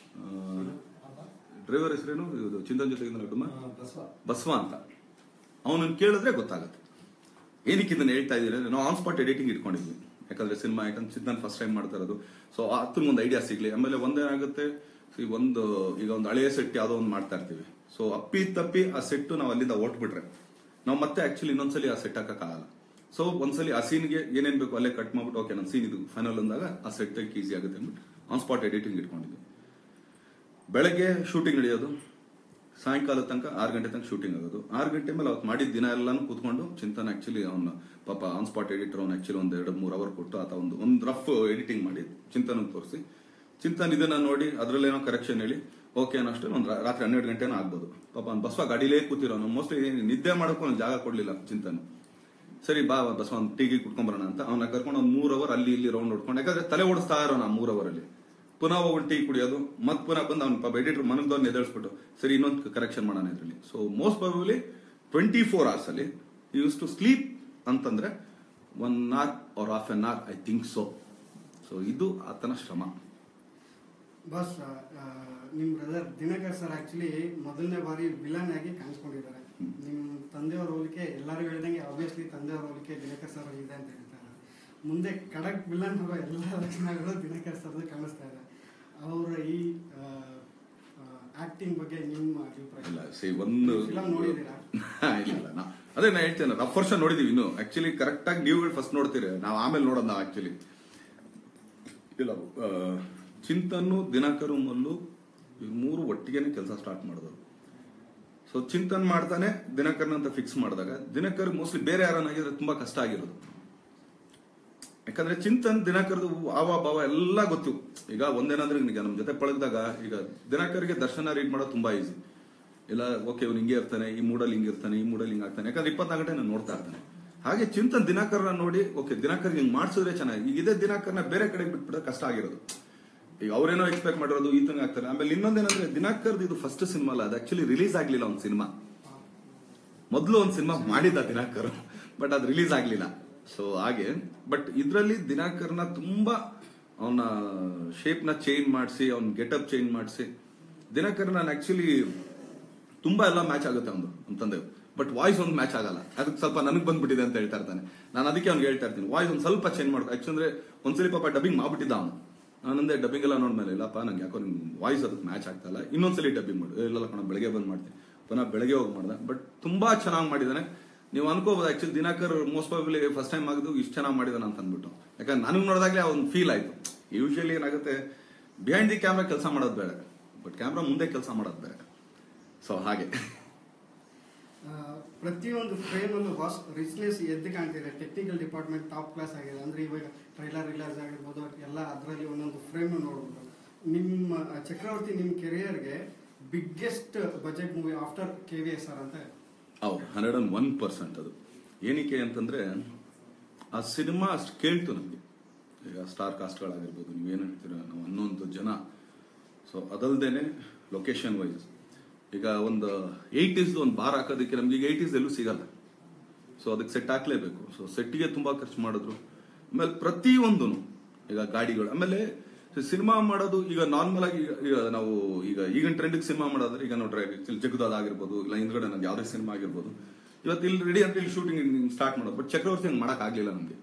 S1: ಡ್ರೈವರ್ ಹೆಸರೇನು, ಚಿಂತನ್ ಜೊತೆಗೆ ಬಸವ ಅಂತ. ಅವನನ್ನು ಕೇಳಿದ್ರೆ ಗೊತ್ತಾಗುತ್ತೆ ಏನಕ್ಕೆ ಇದನ್ನ ಹೇಳ್ತಾ ಇದ್ದೀರಿ. ನಾವು ಆನ್ ಸ್ಪಾಟ್ ಎಡಿಟಿಂಗ್ ಇಟ್ಕೊಂಡಿದ್ವಿ, ಯಾಕಂದ್ರೆ cinema item Chintan first time ಮಾಡ್ತಾ ಇರೋದು. ಸೊ ಅದ್ರ ಒಂದು ಐಡಿಯಾ ಸಿಗ್ಲಿ. ಆಮೇಲೆ ಒಂದೇನಾಗುತ್ತೆ, ಈಗ ಒಂದು ಹಳೆಯ ಸೆಟ್ ಯಾವ್ದೋ ಒಂದು ಮಾಡ್ತಾ ಇರ್ತೀವಿ. ಸೊ ಅಪ್ಪಿ ತಪ್ಪಿ ಆ ಸೆಟ್ ನಾವು ಅಲ್ಲಿಂದ ಓಟ್ಬಿಟ್ರೆ ನಾವು ಮತ್ತೆ ಆಕ್ಚುಲಿ ಇನ್ನೊಂದ್ಸಲಿ ಆ ಸೆಟ್ ಹಾಕಕ್ಕಾಗಲ್ಲ. ಸೊ ಒಂದ್ಸಲಿ ಆ ಸೀನ್ಗೆ ಏನೇನ್ ಬೇಕು ಅಲ್ಲೇ ಕಟ್ ಮಾಡ್ಬಿಟ್ಟು ಓಕೆ ನನ್ನ ಸೀನ್ ಇದು ಫೈನಲ್ ಅಂದಾಗ ಆ ಸೆಟ್ ಈಸಿ ಆಗುತ್ತೆ ಅಂದ್ಬಿಟ್ಟು ಆನ್ ಸ್ಪಾಟ್ ಎಡಿಟಿಂಗ್ ಇಟ್ಕೊಂಡಿದ್ವಿ. ಬೆಳಗ್ಗೆ ಶೂಟಿಂಗ್ ನಡೆಯೋದು, ಸಾಯಂಕಾಲ ತನಕ 6 ಗಂಟೆ ತನಕ ಶೂಟಿಂಗ್ ಆಗೋದು. 6 ಗಂಟೆ ಮೇಲೆ ಅವತ್ತು ಮಾಡಿದ ದಿನ ಎಲ್ಲಾನು ಕೂತ್ಕೊಂಡು ಚಿಂತನ್ ಆಕ್ಚುಲಿ ಅವ್ನ ಪಾಪ ಆನ್ ಸ್ಪಾಟ್ ಎಡಿಟರ್ ಅವ್ನು ಆಕ್ಚುಲಿ 1-2-3 ಅವರ್ ಕೊಟ್ಟು ಆತ ಒಂದು ರಫ್ ಎಡಿಟಿಂಗ್ ಮಾಡಿ ಚಿಂತನ್ ತೋರಿಸಿ, ಚಿಂತನ್ ಇದನ್ನ ನೋಡಿ ಅದ್ರಲ್ಲೇನೋ ಕರೆಕ್ಷನ್ ಹೇಳಿ ಓಕೆ ಅನ್ನೋಷ್ಟು ಒಂದು ರಾತ್ರಿ 12 ಗಂಟೆನೂ ಆಗ್ಬೋದು. ಪಾಪ ಅವ್ನು ಬಸವ ಗಾಡಿಲೇ ಕೂತಿರೋ, ಮೋಸ್ಟ್ಲಿ ನಿದ್ದೆ ಮಾಡೋಕ್ಕೂ ಒಂದು ಜಾಗ ಕೊಡ್ಲಿಲ್ಲ ಚಿಂತನ್. ಸರಿ ಬಾ ಬಸವ ಒಂದು ಟೀಗಿ ಕುಟ್ಕೊಂಬರೋಣ ಅಂತ ಅವನ್ನ ಕರ್ಕೊಂಡು ಒಂದು 3 ಅವರ್ ಅಲ್ಲಿ ಇಲ್ಲಿ ರೌಂಡ್ ಹೊಡ್ಕೊಂಡು, ಯಾಕಂದ್ರೆ ತಲೆ ಓಡಿಸ್ತಾ ಇರೋಣ 3 ಅವರಲ್ಲಿ. ಪುನಃ ಹೋಗಿ ಟೀ ಕುಡಿಯೋದು, ಮತ್ ಪುನಃ ಬಂದು ಅವ್ನ ಪಾಪ ಎಡಿಟರ್ ಮನದವ್ರನ್ನ ಎದುರಿಸ್ಬಿಟ್ಟು ಸರಿ ಇನ್ನೊಂದು ಕರೆಕ್ಷನ್ ಮಾಡೋಣ ಇದ್ರಲ್ಲಿ. ಸೊ ಮೋಸ್ಟ್ ಪ್ರಾಬಬ್ಲಿ 24 hours ಅಲ್ಲಿ ಯೂಸ್ ಟು ಸ್ಲೀಪ್ ಅಂತಂದ್ರೆ 1 hour or half an hour, I think so. So ಇದು ಆತನ ಶ್ರಮ.
S2: ಬಸ್ ನಿಮ್ ಬ್ರದರ್ ದಿನಕರ್ ಸರ್ ಆಕ್ಚುಲಿ ಮೊದಲನೇ ಬಾರಿ ವಿಲನ್ ಆಗಿ ಕಾಣಿಸ್ಕೊಂಡಿದ್ದಾರೆ. ನಿಮ್ ತಂದೆಯವರ ಹೋಲಿಕೆ ಎಲ್ಲರೂ ಹೇಳ್ದಂಗೆ ಆಬ್ವಿಯಸ್ಲಿ ತಂದೆಯವರ ಹೋಲಿಕೆ ದಿನಕರ್ ಸರ್ ಇದೆ ಅಂತ ಹೇಳ್ತಾರೆ. ಮುಂದೆ ಖಡಕ್ ವಿಲನ್ ಅವರ ಎಲ್ಲ ಲಕ್ಷಣಗಳು ದಿನಕರ್ ಸರ್ ಕಾಣಿಸ್ತಾ ಇದೆ. ಅವರ ಈ ಆಕ್ಟಿಂಗ್ ಬಗ್ಗೆ ನಿಮ್ಮ ಅಭಿಪ್ರಾಯ?
S1: ಇಲ್ಲ ಒಂದು
S2: ಫಿಲಂ ನೋಡಿದೀರಾ?
S1: ಇಲ್ಲ, ಅದೇ ನಾ ಹೇಳ್ತೇನೆ, ರಫ್ ವರ್ಷ ನೋಡಿದೀವಿ. ಇನ್ನು ಆಕ್ಚುಲಿ ಕರೆಕ್ಟ್ ಆಗಿ ನೀವುಗಳು ಫಸ್ಟ್ ನೋಡ್ತೀರಿ, ನಾವು ಆಮೇಲೆ ನೋಡೋದು. ನಾವು ಆಕ್ಚುಲಿ ಇಲ್ಲ, ಚಿಂತನ್ನು ದಿನಕರು ಮಲ್ಲು 3 ಒಟ್ಟಿಗೆನೆ ಕೆಲಸ ಸ್ಟಾರ್ಟ್ ಮಾಡಿದ್ರು. ಸೊ ಚಿಂತನ್ ಮಾಡ್ತಾನೆ ದಿನಕರ್ನ ಅಂತ ಫಿಕ್ಸ್ ಮಾಡಿದಾಗ ದಿನಕರ್ ಮೋಸ್ಟ್ಲಿ ಬೇರೆ ಯಾರನ್ನಾಗಿದ್ರೆ ತುಂಬಾ ಕಷ್ಟ ಆಗಿರೋದು. ಯಾಕಂದ್ರೆ ಚಿಂತನ್ ದಿನಕರ್ದು ಆವ ಭಾವ ಎಲ್ಲ ಗೊತ್ತು. ಈಗ ಒಂದೇನಾದ್ರೆ ಈಗ ನಮ್ ಜೊತೆ ಪಳಗಿದಾಗ ಈಗ ದಿನಕರ್ಗೆ ದರ್ಶನ ರೀಡ್ ಮಾಡೋದು ತುಂಬಾ ಈಸಿ. ಇಲ್ಲ ಓಕೆ ಇವ್ನು ಹಿಂಗೆ ಇರ್ತಾನೆ, ಈ ಮೂಡಲ್ಲಿ ಹಿಂಗಿರ್ತಾನೆ, ಈ ಮೂಡಲ್ಲಿ ಹಿಂಗಾಗ್ತಾನೆ, ಯಾಕಂದ್ರೆ 24 ಗಂಟೆ ನಾನು ನೋಡ್ತಾ ಇರ್ತಾನೆ. ಹಾಗೆ ಚಿಂತನ್ ದಿನಾಕರ್ನ ನೋಡಿ ಓಕೆ ದಿನಾಕರ್ ಹಿಂಗ್ ಮಾಡ್ಸಿದ್ರೆ ಚೆನ್ನಾಗಿ. ಈಗ ಇದೇ ದಿನಾಕರ್ನ ಬೇರೆ ಕಡೆ ಬಿಟ್ಬಿಟ್ರೆ ಕಷ್ಟ ಆಗಿರೋದು. ಈಗ ಅವ್ರೇನೋ ಎಕ್ಸ್ಪೆಕ್ಟ್ ಮಾಡಿರೋದು ಈತಂಗ್ ಆಗ್ತಾರೆ. ಆಮೇಲೆ ಇನ್ನೊಂದೇನಂದ್ರೆ ದಿನಾಕರ್ದು ಇದು ಫಸ್ಟ್ ಸಿನಿಮಾ ಅಲ್ಲ, ಅದು ಆಕ್ಚುಲಿ ರಿಲೀಸ್ ಆಗ್ಲಿಲ್ಲ ಒಂದು ಸಿನಿಮಾ. ಮೊದಲು ಒಂದು ಸಿನಿಮಾ ಮಾಡಿದ್ದ ದಿನಾಕರ್, ಬಟ್ ಅದು ರಿಲೀಸ್ ಆಗ್ಲಿಲ್ಲ. ಸೊ ಹಾಗೆ ಬಟ್ ಇದ್ರಲ್ಲಿ ದಿನಾಕರ್ನ ತುಂಬಾ ಅವನ ಶೇಪ್ ನ ಚೇಂಜ್ ಮಾಡಿಸಿ, ಅವ್ನ ಗೆಟಪ್ ಚೇಂಜ್ ಮಾಡಿಸಿ, ದಿನಾಕರ್ ನಾನು ಆಕ್ಚುಲಿ ತುಂಬಾ ಎಲ್ಲ ಮ್ಯಾಚ್ ಆಗುತ್ತೆ ಅವನು ಅಂತಂದೆ. ಬಟ್ ವಾಯ್ಸ್ ಒಂದು ಮ್ಯಾಚ್ ಆಗಲ್ಲ, ಅದಕ್ಕೆ ಸ್ವಲ್ಪ ನನಗೆ ಬಂದ್ಬಿಟ್ಟಿದೆ ಅಂತ ಹೇಳ್ತಾ ಇರ್ತಾನೆ. ನಾನು ಅದಕ್ಕೆ ಅವ್ನಿಗೆ ಹೇಳ್ತಾ ಇರ್ತೀನಿ ವಾಯ್ಸ್ ಒಂದು ಸ್ವಲ್ಪ ಚೇಂಜ್ ಮಾಡ್ಕೊ. ಯಾಕಂದ್ರೆ ಒಂದ್ಸಲಿ ಪಾಪ ಡಬ್ಬಿಂಗ್ ಮಾಡ್ಬಿಟ್ಟಿದ್ದ ಅವನು. ನಾನಂದೆ ಡಬ್ಬಿಂಗ್ ಎಲ್ಲ ನೋಡ್ಮೇಲೆ ಇಲ್ಲಪ್ಪ ನಂಗೆ ಯಾಕೋ ನಿಮ್ ವಾಯ್ಸ್ ಅದಕ್ಕೆ ಮ್ಯಾಚ್ ಆಗ್ತಾ ಇಲ್ಲ, ಇನ್ನೊಂದ್ಸಲಿ ಡಬ್ಬಿಂಗ್ ಮಾಡು. ಇಲ್ಲ ಕಣ ಬೆಳಗ್ಗೆ ಬಂದ್ ಮಾಡ್ತೀನಿ, ಪುನಃ ಬೆಳಗ್ಗೆ ಹೋಗಿ ಮಾಡ್ದೆ. ಬಟ್ ತುಂಬಾ ಚೆನ್ನಾಗಿ ಮಾಡಿದಾನೆ. ನೀವು ಅನ್ಕೋಬಹುದು actually Dinakar most probably first time ಆಗಿದ್ದು ಇಷ್ಟು ಚೆನ್ನಾಗಿ ಮಾಡಿದಾನೆ ಅಂತ ಅಂದ್ಬಿಟ್ಟು. ಯಾಕಂದ್ರೆ ನನಗೆ ನೋಡಿದಾಗಲೇ ಒಂದು ಫೀಲ್ ಆಯ್ತು. ಯೂಶಲಿ ಏನಾಗುತ್ತೆ ಬಿಹೈಂಡ್ ದಿ ಕ್ಯಾಮ್ರಾ ಕೆಲಸ ಮಾಡೋದು ಬೇಡ, ಬಟ್ ಕ್ಯಾಮ್ರಾ ಮುಂದೆ ಕೆಲಸ ಮಾಡೋದು ಬೇಡ. ಸೊ ಹಾಗೆ
S2: ಪ್ರತಿಯೊಂದು ಫ್ರೇಮ್ ಅಲ್ಲೂ ರಿಚ್ನೆಸ್ ಎದ್ದು ಕಾಣ್ತಿದೆ. ಟೆಕ್ನಿಕಲ್ ಡಿಪಾರ್ಟ್ಮೆಂಟ್ ಟಾಪ್ ಕ್ಲಾಸ್ ಆಗಿದೆ. ಅಂದ್ರೆ ಇವಾಗ ಟ್ರೈಲರ್ ರಿಲೀಸ್ ಆಗಿರ್ಬೋದು ಎಲ್ಲ ಅದರಲ್ಲಿ ಒಂದೊಂದು ಫ್ರೇಮ್ ನೋಡ್ಬೋದು. ನಿಮ್ಮ ಚಕ್ರವರ್ತಿ ನಿಮ್ಮ ಕೆರಿಯರ್ಗೆ biggest budget movie after KVSR ಅಂತ.
S1: ಹೌದು, 101%. ಅದು ಏನಕ್ಕೆ ಅಂತಂದ್ರೆ ಆ ಸಿನಿಮಾ ಅಷ್ಟು ಕೇಳ್ತು ನಮ್ಗೆ. ಈಗ ಸ್ಟಾರ್ ಕಾಸ್ಟ್ಗಳಾಗಿರ್ಬೋದು, ನೀವೇನು ಹೇಳ್ತೀರಾ, ನಾವು 11 ಜನ. ಸೊ ಅದಲ್ದೇನೆ ಲೊಕೇಶನ್ ವೈಸ್ ಈಗ ಒಂದು 80s ಒಂದು ಬಾರ್ ಹಾಕೋದಕ್ಕೆ ನಮ್ಗೆ ಈಗ 80s ಎಲ್ಲೂ ಸಿಗಲ್ಲ. ಸೊ ಅದಕ್ಕೆ ಸೆಟ್ ಹಾಕ್ಲೇಬೇಕು. ಸೊ ಸೆಟ್ಗೆ ತುಂಬಾ ಖರ್ಚು ಮಾಡಿದ್ರು. ಆಮೇಲೆ ಪ್ರತಿಯೊಂದು ಈಗ ಗಾಡಿಗಳು, ಆಮೇಲೆ ಸಿನಿಮಾ ಮಾಡೋದು ಈಗ ನಾರ್ಮಲ್ ಆಗಿ ಈಗ ನಾವು ಈಗಿನ ಟ್ರೆಂಡ್ ಸಿನಿಮಾ ಮಾಡೋದ್ರೆ ಈಗ ನಾವು ಜಗದಾದ ಆಗಿರ್ಬೋದು, ಇಲ್ಲ ಹಿಂದ್ಗಡೆ ನಮ್ಗೆ ಯಾವ್ದೇ ಸಿನಿಮಾ ಆಗಿರ್ಬೋದು, ಇವತ್ತು ಇಲ್ಲಿ ರೆಡಿ ಅಂತ ಇಲ್ಲಿ ಶೂಟಿಂಗ್ ಸ್ಟಾರ್ಟ್ ಮಾಡೋದು. ಬಟ್ ಚಕ್ರವರ್ತಿ ಹಂಗೆ ಮಾಡಕ್ ಆಗ್ಲಿಲ್ಲ ನಮ್ಗೆ.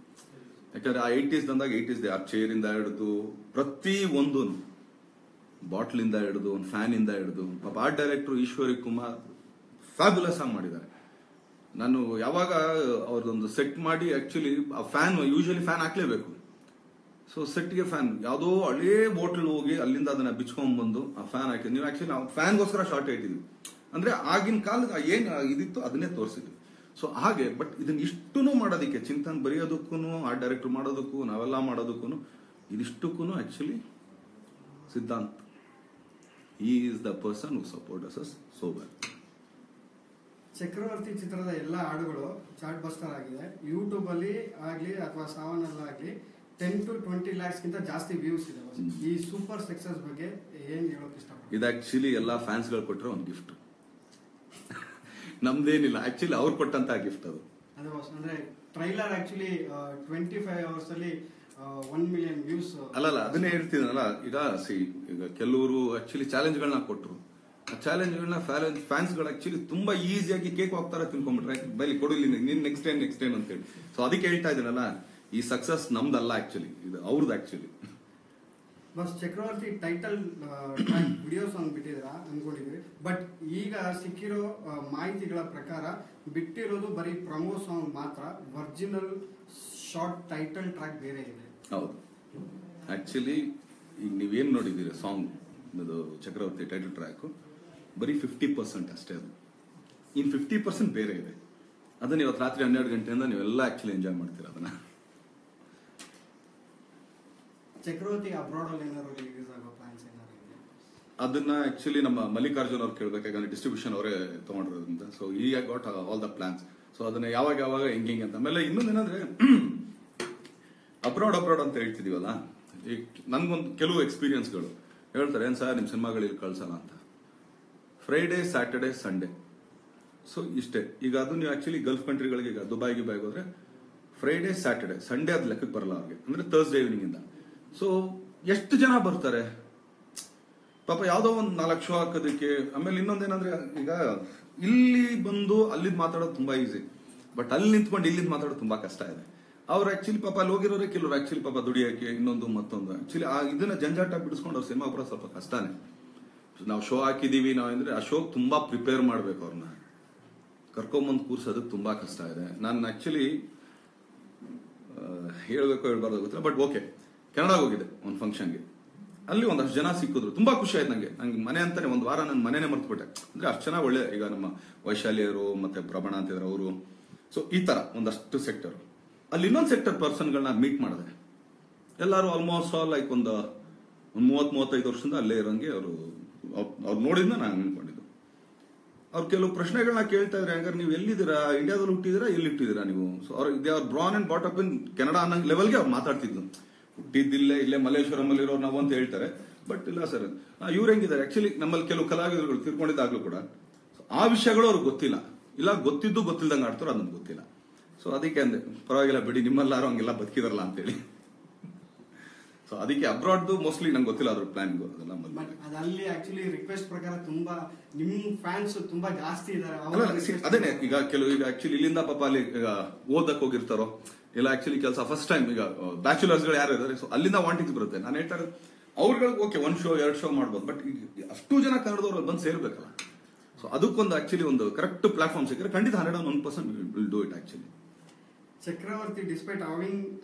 S1: ಯಾಕಂದ್ರೆ ಆ 80s ಅಂದಾಗ 80s ಆ ಚೇರ್ ಇಂದ ಹಿಡಿದು ಪ್ರತಿ ಒಂದು ಬಾಟ್ಲ್ ಇಂದ ಹಿಡಿದು ಒಂದು ಫ್ಯಾನ್ ಇಂದ ಹಿಡಿದು ಪಾಪ art director Eshwari Kumar fabulous ಆಗಿ ಮಾಡಿದ್ದಾರೆ. ನಾನು ಯಾವಾಗ ಅವ್ರದೊಂದು ಸೆಟ್ ಮಾಡಿ ಆಕ್ಚುಲಿ ಆ ಫ್ಯಾನ್ ಯೂಶಲಿ ಫ್ಯಾನ್ ಹಾಕ್ಲೇಬೇಕು. ಸೊ ಸೆಟ್ಗೆ ಫ್ಯಾನ್ ಯಾವುದೋ ಹಳೇ ಬಾಟ್ಲ್ ಹೋಗಿ ಅಲ್ಲಿಂದ ಅದನ್ನ ಬಿಚ್ಕೊಂಡ್ ಬಂದು ಆ ಫ್ಯಾನ್ ಹಾಕಿ ನೀವು ಆಕ್ಚುಲಿ ನಾವು ಫ್ಯಾನ್ಗೋಸ್ಕರ ಶಾರ್ಟ್ ಇಟ್ಟಿದ್ವಿ. ಅಂದ್ರೆ ಆಗಿನ ಕಾಲದ ಏನ್ ಇದಿತ್ತು ಅದನ್ನೇ ತೋರಿಸಿದ್ವಿ. ಸೊ ಹಾಗೆ ಬಟ್ ಇದನ್ನ ಇಷ್ಟೂ ಮಾಡೋದಕ್ಕೆ ಚಿಂತನ್ ಬರೆಯೋದಕ್ಕೂ ಆರ್ಟ್ ಡೈರೆಕ್ಟರ್ ಮಾಡೋದಕ್ಕೂ ನಾವೆಲ್ಲ ಮಾಡೋದಕ್ಕೂ ಇದಿಷ್ಟಕ್ಕೂ actually Siddhant he is the person who supports us so well.
S2: Chakravarthy ಚಿತ್ರದ ಎಲ್ಲ ಹಾಡುಗಳು ಚಾರ್ಟ್ ಬಸ್ಟರ್ ಆಗಿದೆ. ಯೂಟ್ಯೂಬ್ ಅಲ್ಲಿ ಆಗ್ಲಿ ಅಥವಾ ಸಾವನಲ್ಲಾಗ್ಲಿ 10 to 20 lakhs ಗಿಂತ ಜಾಸ್ತಿ ವ್ಯೂಸ್ ಇದೆ. ಈ ಸೂಪರ್ ಸಕ್ಸಸ್ ಬಗ್ಗೆ ಏನ್ ಹೇಳೋಕೆ ಇಷ್ಟಪಡ್ತೀನಿ? ಇದು
S1: ಆಕ್ಚುಲಿ ಎಲ್ಲಾ ಫ್ಯಾನ್ಸ್ ಗಳು ಕೊಟ್ಟರೆ ಒಂದು ಗಿಫ್ಟ್, ನಮ್ದೇನಿಲ್ಲ. ಆಕ್ಚುಲಿ ಅವ್ರು ಕೊಟ್ಟಂತ ಗಿಫ್ಟ್ ಅದು.
S2: ಅಂದ್ರೆ ಟ್ರೈಲರ್ ಆಕ್ಚುಲಿ 25 hours ಅಲ್ಲಿ 1 million ವ್ಯೂಸ್.
S1: ಅಲ್ಲ ಅದನ್ನೇ ಹೇಳ್ತಿದ್ನಲ್ಲ. ಈಗ ಕೆಲವರು ಆಕ್ಚುಲಿ ಚಾಲೆಂಜ್ ಗಳನ್ನ ಕೊಟ್ಟರು. ಆ ಚಾಲೆಂಜ್ ಗಳನ್ನ ಫ್ಯಾನ್ಸ್ ಗಳು ಆಕ್ಚುಲಿ ತುಂಬಾ ಈಸಿಯಾಗಿ ಕೇಕ್ ಹೋಗ್ತಾರೆ ತಿನ್ಕೊಂಡ್ಬಿಟ್ರೆ ಬೈಲಿ ಕೊಡು ನೀನ್ ನೆಕ್ಸ್ಟ್ ಟೈಮ್ ಅಂತ ಹೇಳಿ. ಸೊ ಅದಕ್ಕೆ ಹೇಳ್ತಾ ಇದ್ದೀನಲ್ಲ, ಈ ಸಕ್ಸಸ್ ನಮ್ದಲ್ಲ ಆಕ್ಚುಲಿ, ಇದು ಅವ್ರದ್ದು ಆಕ್ಚುಲಿ.
S2: ಬಸ್ ಚಕ್ರವರ್ತಿ ಟೈಟಲ್ ವಿಡಿಯೋ ಸಾಂಗ್ ಬಿಟ್ಟಿದ್ರ ಅನ್ಕೊಂಡಿದ್ವಿ. ಬಟ್ ಈಗ ಸಿಕ್ಕಿರೋ ಮಾಹಿತಿಗಳ ಪ್ರಕಾರ ಬಿಟ್ಟಿರೋದು ಬರೀ ಪ್ರಮೋ ಸಾಂಗ್ ಮಾತ್ರ. ಒರಿಜಿನಲ್ ಶಾರ್ಟ್ ಟೈಟಲ್ ಟ್ರ್ಯಾಕ್ ಬೇರೆ ಇದೆ.
S1: ಹೌದು, ಆಕ್ಚುಲಿ ಈಗ ನೀವೇನ್ ನೋಡಿದೀರಿ ಸಾಂಗ್ ಅದು ಚಕ್ರವರ್ತಿ ಟೈಟಲ್ ಟ್ರ್ಯಾಕ್ ಬರೀ 50% ಅಷ್ಟೇ. ಅದು ಇನ್ 50% ಬೇರೆ ಇದೆ. ಅದನ್ನ ಇವತ್ತು ರಾತ್ರಿ 12 ಗಂಟೆಯಿಂದ ನೀವೆಲ್ಲ ಆಕ್ಚುಲಿ ಎಂಜಾಯ್ ಮಾಡ್ತೀರಾ ಅದನ್ನ.
S2: ಚಕ್ರವರ್ತಿ ಅಬ್ರಾಡ್ ಅಲ್ಲಿ ಏನಾದ್ರು ರಿಲೀಸ್ ಆಗೋ ಪ್ಲಾನ್ಸ್ ಏನಾದ್ರು ಇದೆ?
S1: ಅದನ್ನ ಆಕ್ಚುಲಿ ನಮ್ಮ ಮಲ್ಲಿಕಾರ್ಜುನ್ ಅವ್ರು ಕೇಳ್ಬೇಕಾದ್ರೆ ಡಿಸ್ಟ್ರಿಬ್ಯೂಷನ್ ಅವರೇ ತಗೊಂಡಿರೋದ್ರಿಂದ. So he got all the plans. So ಅದನ್ನ ಯಾವಾಗ ಹೆಂಗೆ ಅಂತ. ಆಮೇಲೆ ಇನ್ನೊಂದೇನಂದ್ರೆ ಅಬ್ರಾಡ್ ಅಂತ ಹೇಳ್ತಿದೀವಲ್ಲ, ಈಗ ನನ್ಗೊಂದು ಕೆಲವು ಎಕ್ಸ್ಪೀರಿಯನ್ಸ್ಗಳು ಹೇಳ್ತಾರೆ, ಏನ್ ಸರ್ ನಿಮ್ ಸಿನಿಮಾಗಳಿಗೆ ಕಳ್ಸಲ್ಲ ಅಂತ. ಫ್ರೈಡೇ, ಸ್ಯಾಟರ್ಡೆ, ಸಂಡೇ, ಸೊ ಇಷ್ಟೇ. ಈಗ ಅದು ನೀವು ಆಕ್ಚುಲಿ ಗಲ್ಫ್ ಕಂಟ್ರಿಗಳಿಗೆ, ಈಗ ದುಬೈಗೆ ಹೋದ್ರೆ ಫ್ರೈಡೇ, ಸ್ಯಾಟರ್ಡೆ, ಸಂಡೇ ಅದು ಲೆಕ್ಕಕ್ಕೆ ಬರಲ್ಲ ಅವ್ರಿಗೆ. ಅಂದ್ರೆ ಥರ್ಸ್ಡೇ ಈವ್ನಿಂಗ್ ಇಂದ. ಸೊ ಎಷ್ಟು ಜನ ಬರ್ತಾರೆ ಪಾಪ, ಯಾವ್ದೋ ಒಂದು 4 ಶೋ ಹಾಕೋದಕ್ಕೆ. ಆಮೇಲೆ ಇನ್ನೊಂದೇನಂದ್ರೆ ಈಗ ಇಲ್ಲಿ ಬಂದು ಅಲ್ಲಿದ್ ಮಾತಾಡೋದು ತುಂಬಾ ಈಸಿ, ಬಟ್ ಅಲ್ಲಿ ನಿಂತ್ಕೊಂಡು ಇಲ್ಲಿದ್ ಮಾತಾಡೋದು ತುಂಬಾ ಕಷ್ಟ ಇದೆ. ಅವ್ರು ಆಕ್ಚುಲಿ ಪಾಪ ಅಲ್ಲಿ ಹೋಗಿರೋರೆ ಕೆಲವರು ಆಕ್ಚುಲಿ ಪಾಪ ದುಡಿಯೋಕೆ ಇನ್ನೊಂದು ಮತ್ತೊಂದು ಆಕ್ಚುಲಿ ಇದನ್ನ ಜಂಜಾಟ ಬಿಡಿಸ್ಕೊಂಡು ಅವ್ರ ಸಿನಿಮಾ ಬರೋ ಸ್ವಲ್ಪ ಕಷ್ಟನೇ. ನಾವು ಶೋ ಹಾಕಿದೀವಿ ನಾವಂದ್ರೆ ಆ ಶೋ ತುಂಬಾ ಪ್ರಿಪೇರ್ ಮಾಡ್ಬೇಕು. ಅವ್ರನ್ನ ಕರ್ಕೊಂಬಂದು ಕೂರ್ಸೋದಕ್ಕೆ ತುಂಬಾ ಕಷ್ಟ ಇದೆ. ನಾನು ಆಕ್ಚುಲಿ ಹೇಳ್ಬೇಕು ಹೇಳ್ಬಾರ್ದು ಗೊತ್ತಿಲ್ಲ, ಬಟ್ ಓಕೆ, ಕೆನಡಾಗ ಹೋಗಿದ್ದೆ ಒಂದು ಫಂಕ್ಷನ್ಗೆ. ಅಲ್ಲಿ ಒಂದಷ್ಟು ಜನ ಸಿಕ್ಕಿದ್ರು, ತುಂಬಾ ಖುಷಿ ಆಯ್ತು ನಂಗೆ ಮನೆ ಅಂತಾನೆ ಒಂದು ವಾರ ನನ್ನ ಮನೆನೇ ಮರ್ತ್ಬಿಟ್ಟೆ. ಅಂದ್ರೆ ಅಷ್ಟು ಜನ ಒಳ್ಳೆ, ಈಗ ನಮ್ಮ ವೈಶಾಲಿಯರು ಮತ್ತೆ ಪ್ರಭಣ ಅಂತಿದ್ರು ಅವರು. ಸೊ ಈ ತರ ಒಂದಷ್ಟು ಸೆಕ್ಟರ್. ಅಲ್ಲಿ ಇನ್ನೊಂದು ಸೆಕ್ಟರ್ ಪರ್ಸನ್ಗಳನ್ನ ಮೀಟ್ ಮಾಡಿದೆ. ಎಲ್ಲರೂ ಆಲ್ಮೋಸ್ಟ್ ಆಲ್ ಲೈಕ್ ಒಂದು 30-35 ವರ್ಷದಿಂದ ಅಲ್ಲೇ ಇರೋಂಗೆ ಅವ್ರು ನೋಡಿದ್ನ ನಾನು ಅನ್ಕೊಂಡಿದ್ದು. ಅವ್ರು ಕೆಲವು ಪ್ರಶ್ನೆಗಳನ್ನ ಕೇಳ್ತಾ ಇದ್ರೆ, ಹಂಗಾರೆ ನೀವು ಎಲ್ಲಿದ್ದೀರಾ, ಇಂಡಿಯಾದಲ್ಲಿ ಹುಟ್ಟಿದ್ದೀರಾ, ಎಲ್ಲಿ ಹುಟ್ಟಿದ್ದೀರಾ ನೀವು? ಸೊ ಅವ್ರ born and brought up in Canada ಅನ್ನೋ ಲೆವೆಲ್ಗೆ ಅವ್ರು ಮಾತಾಡ್ತಿದ್ರು. ಹುಟ್ಟಿದ್ದಿಲ್ಲೇ ಇಲ್ಲೇ ಮಲ್ಲೇಶ್ವರಂ ಅಲ್ಲಿರೋ ನಾವು ಅಂತ ಹೇಳ್ತಾರೆ. ಬಟ್ ಇಲ್ಲ ಸರ್, ಇವ್ರು ಹೆಂಗಿದ್ದಾರೆ ಆಕ್ಚುಲಿ, ನಮ್ಮಲ್ಲಿ ಕೆಲವು ಕಲಾವಿದರುಗಳು ತಿರ್ಕೊಂಡಿದ್ದಾಗ್ಲೂ ಕೂಡ ಆ ವಿಷಯಗಳು ಅವ್ರಿಗೆ ಗೊತ್ತಿಲ್ಲ, ಇಲ್ಲ ಗೊತ್ತಿದ್ದು ಗೊತ್ತಿಲ್ದಂಗೆ ಆಡ್ತಾರೋ ಅದು ನಮ್ಗೆ ಗೊತ್ತಿಲ್ಲ. ಸೊ ಅದಕ್ಕೆ ಅಂದೆ ಪರವಾಗಿಲ್ಲ ಬಿಡಿ, ನಿಮ್ಮಲ್ಲಾರು ಹಂಗೆಲ್ಲ ಬದುಕಿದಾರಲ್ಲ ಅಂತೇಳಿ. ಸೊ ಅದಕ್ಕೆ ಅಬ್ರಾಡ್ದು ಮೋಸ್ಟ್ಲಿ ನಂಗೆ ಗೊತ್ತಿಲ್ಲ ಅದ್ರ ಪ್ಲಾನಿಂಗ್ ಅದೆಲ್ಲ.
S2: ಅಲ್ಲಿ ಆಕ್ಚುಲಿ ರಿಕ್ವೆಸ್ಟ್ ಪ್ರಕಾರ ತುಂಬಾ ನಿಮ್ ಫ್ಯಾನ್ಸ್ ತುಂಬಾ ಜಾಸ್ತಿ ಇದಾರೆ.
S1: ಅದೇನೆ ಈಗ ಕೆಲವು ಈಗ ಆಕ್ಚುಲಿ ಇಲ್ಲಿಂದ ಪಾಪ ಅಲ್ಲಿ ಈಗ ಓದಕ್ ಹೋಗಿರ್ತಾರೋ, ಇಲ್ಲ ಆಕ್ಚುಲಿ ಕೆಲಸ ಫಸ್ಟ್ ಟೈಮ್ ಈಗ ಬ್ಯಾಚುಲರ್ಸ್ ಗಳು ಯಾರು ಇದ್ದಾರೆ, ಸೊ ಅಲ್ಲಿಂದ ವಾಂಟಿಂಗ್ಸ್ ಬರುತ್ತೆ. ನಾನು ಹೇಳ್ತಾರೆ ಅವ್ರಗಳಿಗೆ ಓಕೆ 1 ಶೋ 2 ಶೋ ಮಾಡ್ಬೋದು, ಬಟ್ ಅಷ್ಟು ಜನ ಕನ್ನಡದವ್ರು ಬಂದು ಸೇರ್ಬೇಕಲ್ಲ. ಸೊ ಅದಕ್ಕೊಂದು ಆಕ್ಚುಲಿ ಒಂದು ಕರೆಕ್ಟ್ ಪ್ಲಾಟ್ಫಾರ್ಮ್ ಸಿಕ್ಕರೆ ಖಂಡಿತ 101% will do it actually.
S2: Chakravarti, despite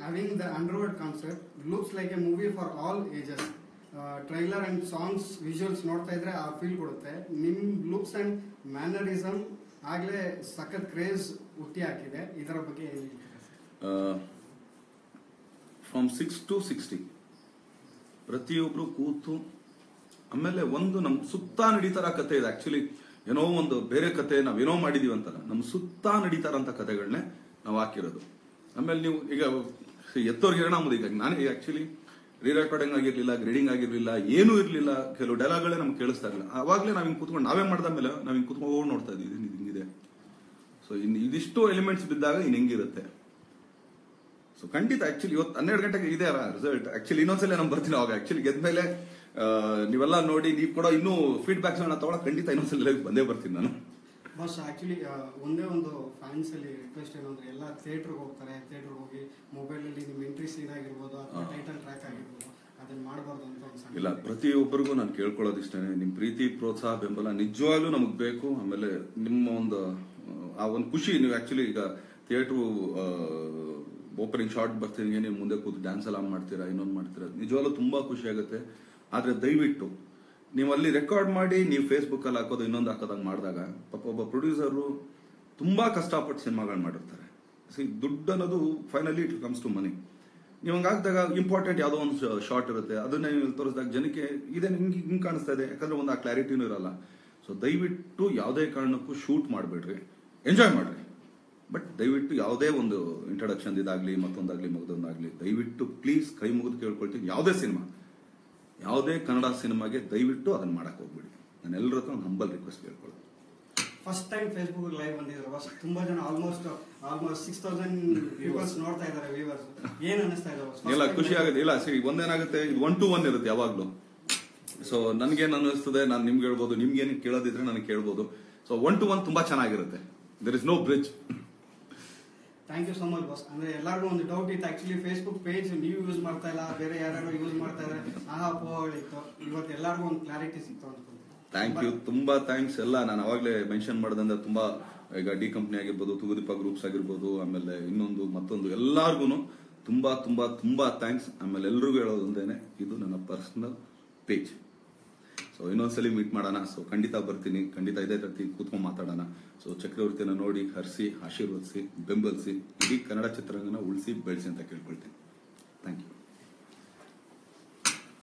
S2: having the Underworld concept, looks like a movie for all ages. Trailer and songs, visuals ನೋಡ್ತಾ ಇದ್ರೆ ಆ ಫೀಲ್ ಕೊಡುತ್ತೆ. ನಿಮ್ ಲುಕ್ಸ್ ಅಂಡ್ ಮ್ಯಾನರಿಸಮ್ ಆಗ್ಲೇ ಸಖತ್ ಕ್ರೇಜ್ ಹುಟ್ಟಿ ಹಾಕಿದೆ. ಇದರ ಬಗ್ಗೆ ಏನು ಹೇಳ್ತೀರಾ?
S1: ಫ್ರಮ್ 6 to 60 ಪ್ರತಿಯೊಬ್ರು ಕೂತು, ಆಮೇಲೆ ಒಂದು ನಮ್ ಸುತ್ತ ನಡೀತಾರ ಕತೆ ಇದೆ. ಆಕ್ಚುಲಿ ಏನೋ ಒಂದು ಬೇರೆ ಕತೆ ನಾವೇನೋ ಮಾಡಿದೀವಿ ಅಂತ, ನಮ್ ಸುತ್ತ ನಡೀತಾರಂತ ಕತೆಗಳನ್ನೇ ನಾವು ಹಾಕಿರೋದು. ಆಮೇಲೆ ನೀವು ಈಗ ಎತ್ತೋರ್ಗೆ ನಮ್ಮದು ಈಗ ನಾನೇ ಆಕ್ಚುಲಿ ರೀ ರೆಕಾರ್ಡಿಂಗ್ ಆಗಿರ್ಲಿಲ್ಲ, ಗ್ರೇಡಿಂಗ್ ಆಗಿರ್ಲಿಲ್ಲ, ಏನೂ ಇರ್ಲಿಲ್ಲ. ಕೆಲವು ಡೈಲಾಗ್ಗಳೇ ನಮ್ಗೆ ಕೇಳಿಸ್ತಾ ಇರಲಿಲ್ಲ. ಅವಾಗಲೇ ನಾವ್ ಹಿಂಗ್ ಕೂತ್ಕೊಂಡು ನಾವೇ ಮಾಡ್ದ ಮೇಲೆ ನಾವ್ ಹಿಂಗ್ ಕೂತ್ಕೊಂಡು ನೋಡ್ತಾ ಇದೀವಿ ಇದು ಹಿಂಗಿದೆ. ಸೊ ಇದಿಷ್ಟು ಎಲಿಮೆಂಟ್ಸ್ ಬಿದ್ದಾಗ ಇನ್ ಹೆಂಗಿರುತ್ತೆ. ಸೊ ಖಂಡಿತ ಆಕ್ಚುಲಿ ಇವತ್ತು 12 ಗಂಟೆಗೆ ಇದೆ ರಿಸಲ್ಟ್. ಆಕ್ಚುಲಿ ಇನ್ನೊಂದ್ಸಲ ನಾನು ಬರ್ತೀನಿ ಅವಾಗ. ಆಕ್ಚುಲಿ ಗೆದ್ಮೇಲೆ ನೀವೆಲ್ಲ ನೋಡಿ ನೀವು ಕೂಡ ಇನ್ನೂ ಫೀಡ್ಬ್ಯಾಕ್ಸ್ ತಗೊಳ್ಳೋ ಖಂಡಿತ ಇನ್ನೊಂದ್ಸಲ ಬಂದೇ ಬರ್ತೀನಿ ನಾನು.
S2: ಬಸ್ ಆಕ್ಚುಲಿ ಒಂದೇ ಒಂದು ಫ್ಯಾನ್ಸ್ ಅಲ್ಲಿ ರಿಕ್ವೆಸ್ಟ್ ಏನಂದ್ರೆ, ಎಲ್ಲ ಥಿಯೇಟರ್ಗೆ ಹೋಗ್ತಾರೆ, ಥಿಯೇಟರ್ ಹೋಗಿ ಮೊಬೈಲ್ ಅಲ್ಲಿ ನಿಮ್ ಎಂಟ್ರಿ ಸೀನ್ ಆಗಿರ್ಬೋದು ಅಥವಾ ಟೈಟಲ್ ಟ್ರ್ಯಾಕ್ ಆಗಿರ್ಬೋದು ಅದನ್ನ ಮಾಡಬಾರ್ದು ಅಂತ
S1: ಇಲ್ಲ, ಪ್ರತಿಯೊಬ್ಬರಿಗೂ ನಾನು ಕೇಳ್ಕೊಳ್ಳೋದು ಇಷ್ಟನೇ, ನಿಮ್ ಪ್ರೀತಿ ಪ್ರೋತ್ಸಾಹ ಬೆಂಬಲ ನಿಜವಾಗ್ಲೂ ನಮಗ್ ಬೇಕು. ಆಮೇಲೆ ನಿಮ್ಮ ಒಂದು ಆ ಒಂದು ಖುಷಿ, ನೀವು ಆಕ್ಚುಲಿ ಈಗ ಥಿಯೇಟರ್ ಓಪನಿಂಗ್ ಶಾರ್ಟ್ ಬರ್ತೀನಿ, ನೀವು ಮುಂದೆ ಕೂತು ಡ್ಯಾನ್ಸ್ ಎಲ್ಲ ಮಾಡ್ತೀರಾ, ಇನ್ನೊಂದು ಮಾಡ್ತೀರಾ, ನಿಜವಾಗ್ಲೂ ತುಂಬಾ ಖುಷಿ ಆಗುತ್ತೆ. ಆದ್ರೆ ದಯವಿಟ್ಟು ನೀವು ಅಲ್ಲಿ ರೆಕಾರ್ಡ್ ಮಾಡಿ ನೀವು ಫೇಸ್ಬುಕ್ ಅಲ್ಲಿ ಹಾಕೋದು ಇನ್ನೊಂದು ಹಾಕೋದಂಗೆ ಮಾಡಿದಾಗ ಪಾಪ ಒಬ್ಬ ಪ್ರೊಡ್ಯೂಸರು ತುಂಬಾ ಕಷ್ಟಪಟ್ಟು ಸಿನಿಮಾಗಳು ಮಾಡಿರ್ತಾರೆ. ದುಡ್ಡು ಅನ್ನೋದು ಫೈನಲಿ ಇಟ್ ಕಮ್ಸ್ ಟು ಮನಿ. ನೀವು ಹಂಗಾಗ್ದಾಗ ಇಂಪಾರ್ಟೆಂಟ್ ಯಾವುದೋ ಒಂದು ಶಾರ್ಟ್ ಇರುತ್ತೆ, ಅದನ್ನ ನೀವು ತೋರಿಸಿದಾಗ ಜನಕ್ಕೆ ಇದೇ ಹಿಂಗ್ ಕಾಣಿಸ್ತಾ ಇದೆ, ಯಾಕಂದ್ರೆ ಒಂದು ಆ ಕ್ಲಾರಿಟಿನೂ ಇರಲ್ಲ. ಸೊ ದಯವಿಟ್ಟು ಯಾವುದೇ ಕಾರಣಕ್ಕೂ ಶೂಟ್ ಮಾಡಬೇಡ್ರಿ, ಎಂಜಾಯ್ ಮಾಡ್ರಿ. ಬಟ್ ದಯವಿಟ್ಟು ಯಾವುದೇ ಒಂದು ಇಂಟ್ರಡಕ್ಷನ್ ಇದಾಗ್ಲಿ ಮತ್ತೊಂದಾಗ್ಲಿ ಮಗದೊಂದಾಗ್ಲಿ ದಯವಿಟ್ಟು ಪ್ಲೀಸ್ ಕೈ ಮುಗಿದು ಕೇಳ್ಕೊಳ್ತೀನಿ, ಯಾವುದೇ ಕನ್ನಡ ಸಿನಿಮಾಗೆ ದಯವಿಟ್ಟು ಅದನ್ನ ಮಾಡಕ್ ಹೋಗ್ಬಿಡಿ. ನಾನು ಎಲ್ಲರ ಹತ್ರ ಒಂದು ಹಂಬಲ್ ರಿಕ್ವೆಸ್ಟ್ ಕೇಳ್ಕೊಳ್ಳೋದು.
S2: ಫಸ್ಟ್ ಟೈಮ್ ಫೇಸ್ಬುಕ್ ಲೈವ್ ಬಂದಿದ್ರು, ತುಂಬಾ ಜನ ಆಲ್ಮೋಸ್ಟ್ 6000 ವ್ಯೂವರ್ಸ್ ನೋಡ್ತಾ ಇದ್ದಾರೆ. ವ್ಯೂವರ್ಸ್ ಏನ್ ಅನಿಸ್ತಾ ಇದೆ?
S1: ಇಲ್ಲ, ಖುಷಿ ಆಗುತ್ತೆ. ಇಲ್ಲ ಸರಿ, ಒಂದೇನಾಗುತ್ತೆ, ಇದು 1 to 1 ಇರುತ್ತೆ ಯಾವಾಗ್ಲೂ. ಸೊ ನನ್ಗೇನ್ ಅನಿಸ್ತದೆ, ನಾನು ನಿಮ್ಗೆ ಹೇಳ್ಬೋದು, ನಿಮ್ಗೇನು ಕೇಳೋದಿದ್ರೆ ನನಗೆ ಕೇಳ್ಬೋದು. ಸೊ 1 to 1 ತುಂಬಾ ಚೆನ್ನಾಗಿರುತ್ತೆ. There is no bridge.
S2: Thank you so much boss. ಅಂದ್ರೆ ಎಲ್ಲರಿಗೂ ಒಂದು ಡೌಟ್ ಇತ್ತು, ಆಕ್ಚುಲಿ ಫೇಸ್ಬುಕ್ ಪೇಜ್ ನೀವು ಯೂಸ್ ಮಾಡ್ತಾ ಇಲ್ಲ, ಬೇರೆ ಯಾರು ಯೂಸ್ ಮಾಡ್ತಾ ಇದ್ದಾರೆ, ಅಪೋಗಳಿತ್ತು. ಇವತ್ತು ಎಲ್ಲರಿಗೂ ಒಂದು ಕ್ಲಾರಿಟಿ ಸಿಕ್ತು ಅನ್ಕೊಂತೀನಿ.
S1: ಥ್ಯಾಂಕ್ ಯು, ತುಂಬಾ ಥ್ಯಾಂಕ್ಸ್. ಎಲ್ಲ ನಾನು ಅವಾಗಲೇ ಮೆನ್ಷನ್ ಮಾಡೋದಂದ್ರೆ ತುಂಬಾ ಈಗ ಡಿ ಕಂಪ್ನಿ ಆಗಿರ್ಬೋದು, ತುಗುದೀಪ ಗ್ರೂಪ್ಸ್ ಆಗಿರ್ಬೋದು, ಆಮೇಲೆ ಇನ್ನೊಂದು ಮತ್ತೊಂದು ಎಲ್ಲಾರ್ಗು ತುಂಬಾ ತುಂಬಾ ತುಂಬಾ ಥ್ಯಾಂಕ್ಸ್. ಆಮೇಲೆ ಎಲ್ರಿಗೂ ಹೇಳೋದೊಂದೇನೆ, ಇದು ನನ್ನ ಪರ್ಸನಲ್ ಪೇಜ್. ಸೊ ಇನ್ನೊಂದ್ಸಲಿ ಮೀಟ್ ಮಾಡೋಣ. ಸೊ ಖಂಡಿತ ಬರ್ತೀನಿ, ಖಂಡಿತ ಇದೇ ರೀತಿ ಕೂತ್ಕೊಂಡು ಮಾತಾಡೋಣ. ಸೊ ಚಕ್ರವರ್ತಿನ ನೋಡಿ ಹರಿಸಿ, ಆಶೀರ್ವದಿಸಿ, ಬೆಂಬಲಿಸಿ, ಇಡೀ ಕನ್ನಡ ಚಿತ್ರರಂಗನ ಉಳಿಸಿ ಬೆಳೆಸಿ ಅಂತ ಕೇಳ್ಕೊಳ್ತೀನಿ. Thank you.